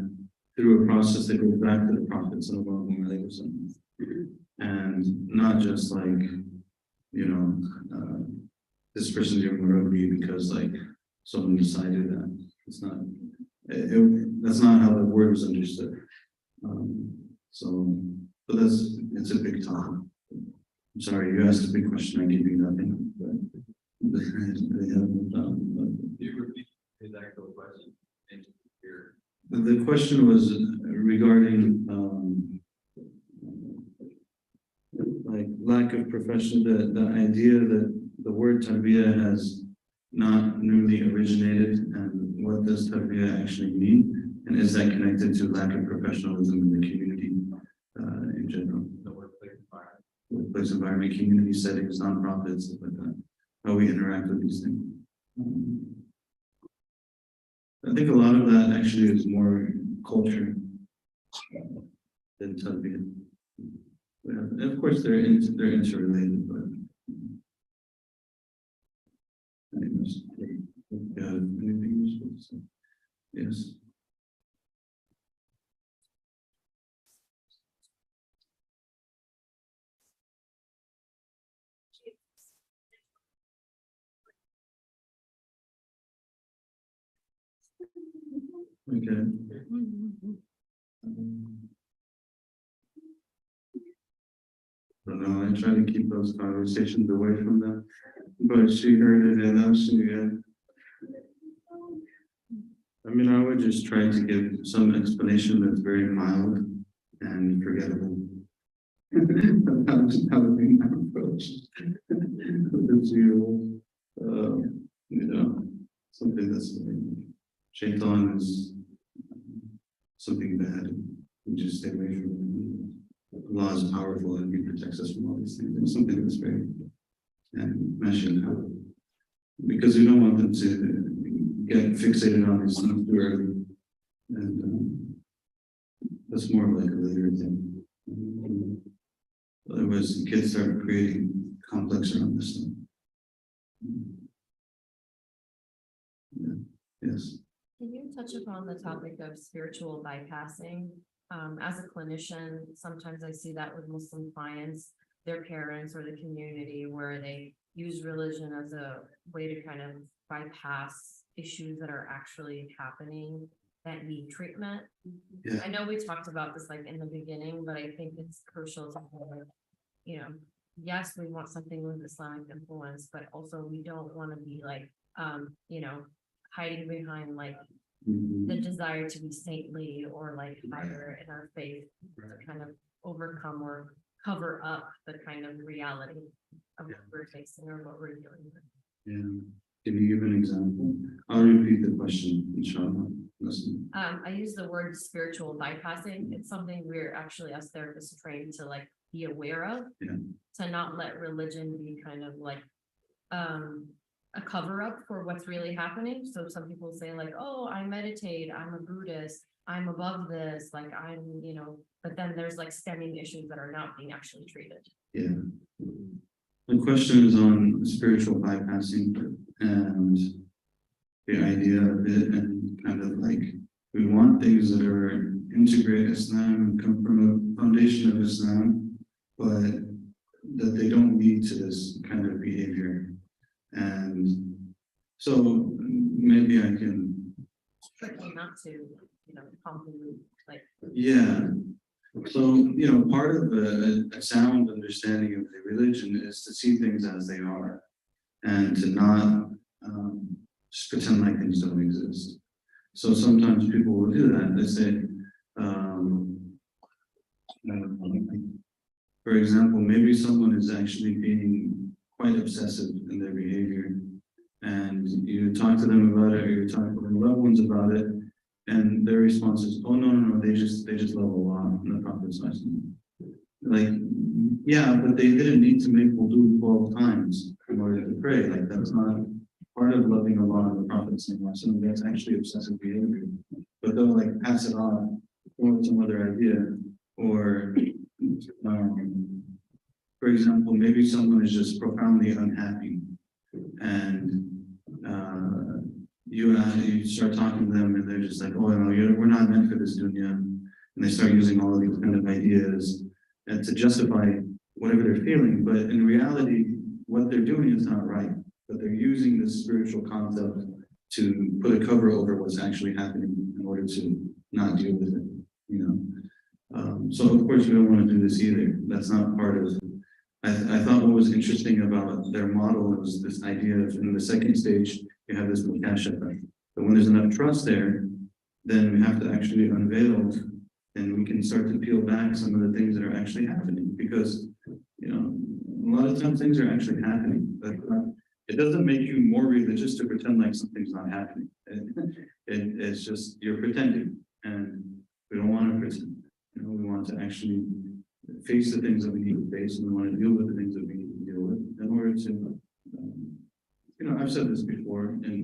through a process that goes back to the prophets and not just like, this person's your murabbi because like someone decided that. It's not, that's not how the word was understood. But it's a big topic. I'm sorry, you asked a big question, I gave you nothing, but they have no problem. Do you repeat his actual question? The question was regarding like lack of profession, the idea that the word tarbiyah has not newly originated, and what does tarbiyah actually mean, and is that connected to lack of professionalism in the community in general? The Workplace environment, community settings, nonprofits, stuff like that. How we interact with these things. I think a lot of that actually is more culture than tarbiyah. And of course, they're interrelated, but anyways, anything useful to say? Yes. Okay. I don't know, I try to keep those conversations away from them, but she heard it and I would just try to give some explanation that's very mild and forgettable. That would be my approach. Something that's like, shaitan is something bad. We just stay away from it. Allah is powerful and He protects us from all these things. It's something that's very and because we don't want them to get fixated on these things too early. And that's more like a later thing. Otherwise, kids start creating complex around this stuff. Yeah. Yes. Can you touch upon the topic of spiritual bypassing? As a clinician, sometimes I see that with Muslim clients, their parents or the community, where they use religion as a way to kind of bypass issues that are actually happening that need treatment. Yeah. I know we talked about this like in the beginning, but I think it's crucial to have, yes, we want something with Islamic influence, but also we don't want to be like, you know, hiding behind like the desire to be saintly or like higher in our faith to kind of overcome or cover up the kind of reality of what we're facing or what we're dealing with. Yeah. Can you give an example? I'll repeat the question, inshallah. Listen. I use the word spiritual bypassing. It's something we're actually as therapists trained to like be aware of. Yeah. To not let religion be kind of like a cover up for what's really happening. So some people say like, oh, I meditate, I'm a Buddhist, I'm above this, like I'm, you know, but then there's like stemming issues that are not being actually treated. Yeah. The question is on spiritual bypassing and the idea of it, and kind of like we want things that are integrate Islam and come from a foundation of Islam, but that they don't lead to this kind of behavior. And so maybe I can, Strictly not to, you know, convolute, like, yeah. So, you know, part of a sound understanding of the religion is to see things as they are and to not just pretend like things don't exist. So sometimes people will do that. They say, for example, maybe someone is actually being quite obsessive in their behavior, and you talk to them about it, or you talk to their loved ones about it, and their response is, "Oh no, they just love Allah and the Prophet." Like, yeah, but they didn't need to make wudu 12 times in order to pray. Like, that's not part of loving Allah and the Prophet. That's actually obsessive behavior. But they'll like pass it on or some other idea, or for example, maybe someone is just profoundly unhappy, and you start talking to them, and they're just like, "Oh no, we're not meant for this dunya," and they start using all of these kind of ideas and to justify whatever they're feeling. But in reality, what they're doing is not right. But they're using this spiritual concept to put a cover over what's actually happening in order to not deal with it. You know, so of course we don't want to do this either. That's not part of. I thought what was interesting about their model was this idea of in the second stage you have this mukashafa. But when there's enough trust there, then we have to actually unveil, and we can start to peel back some of the things that are actually happening. Because you know, a lot of times things are actually happening. But it doesn't make you more religious to pretend like something's not happening. It's just you're pretending, and we don't want to pretend. You know, we want to actually face the things that we need to face, and we want to deal with the things that we need to deal with in order to, you know, I've said this before, and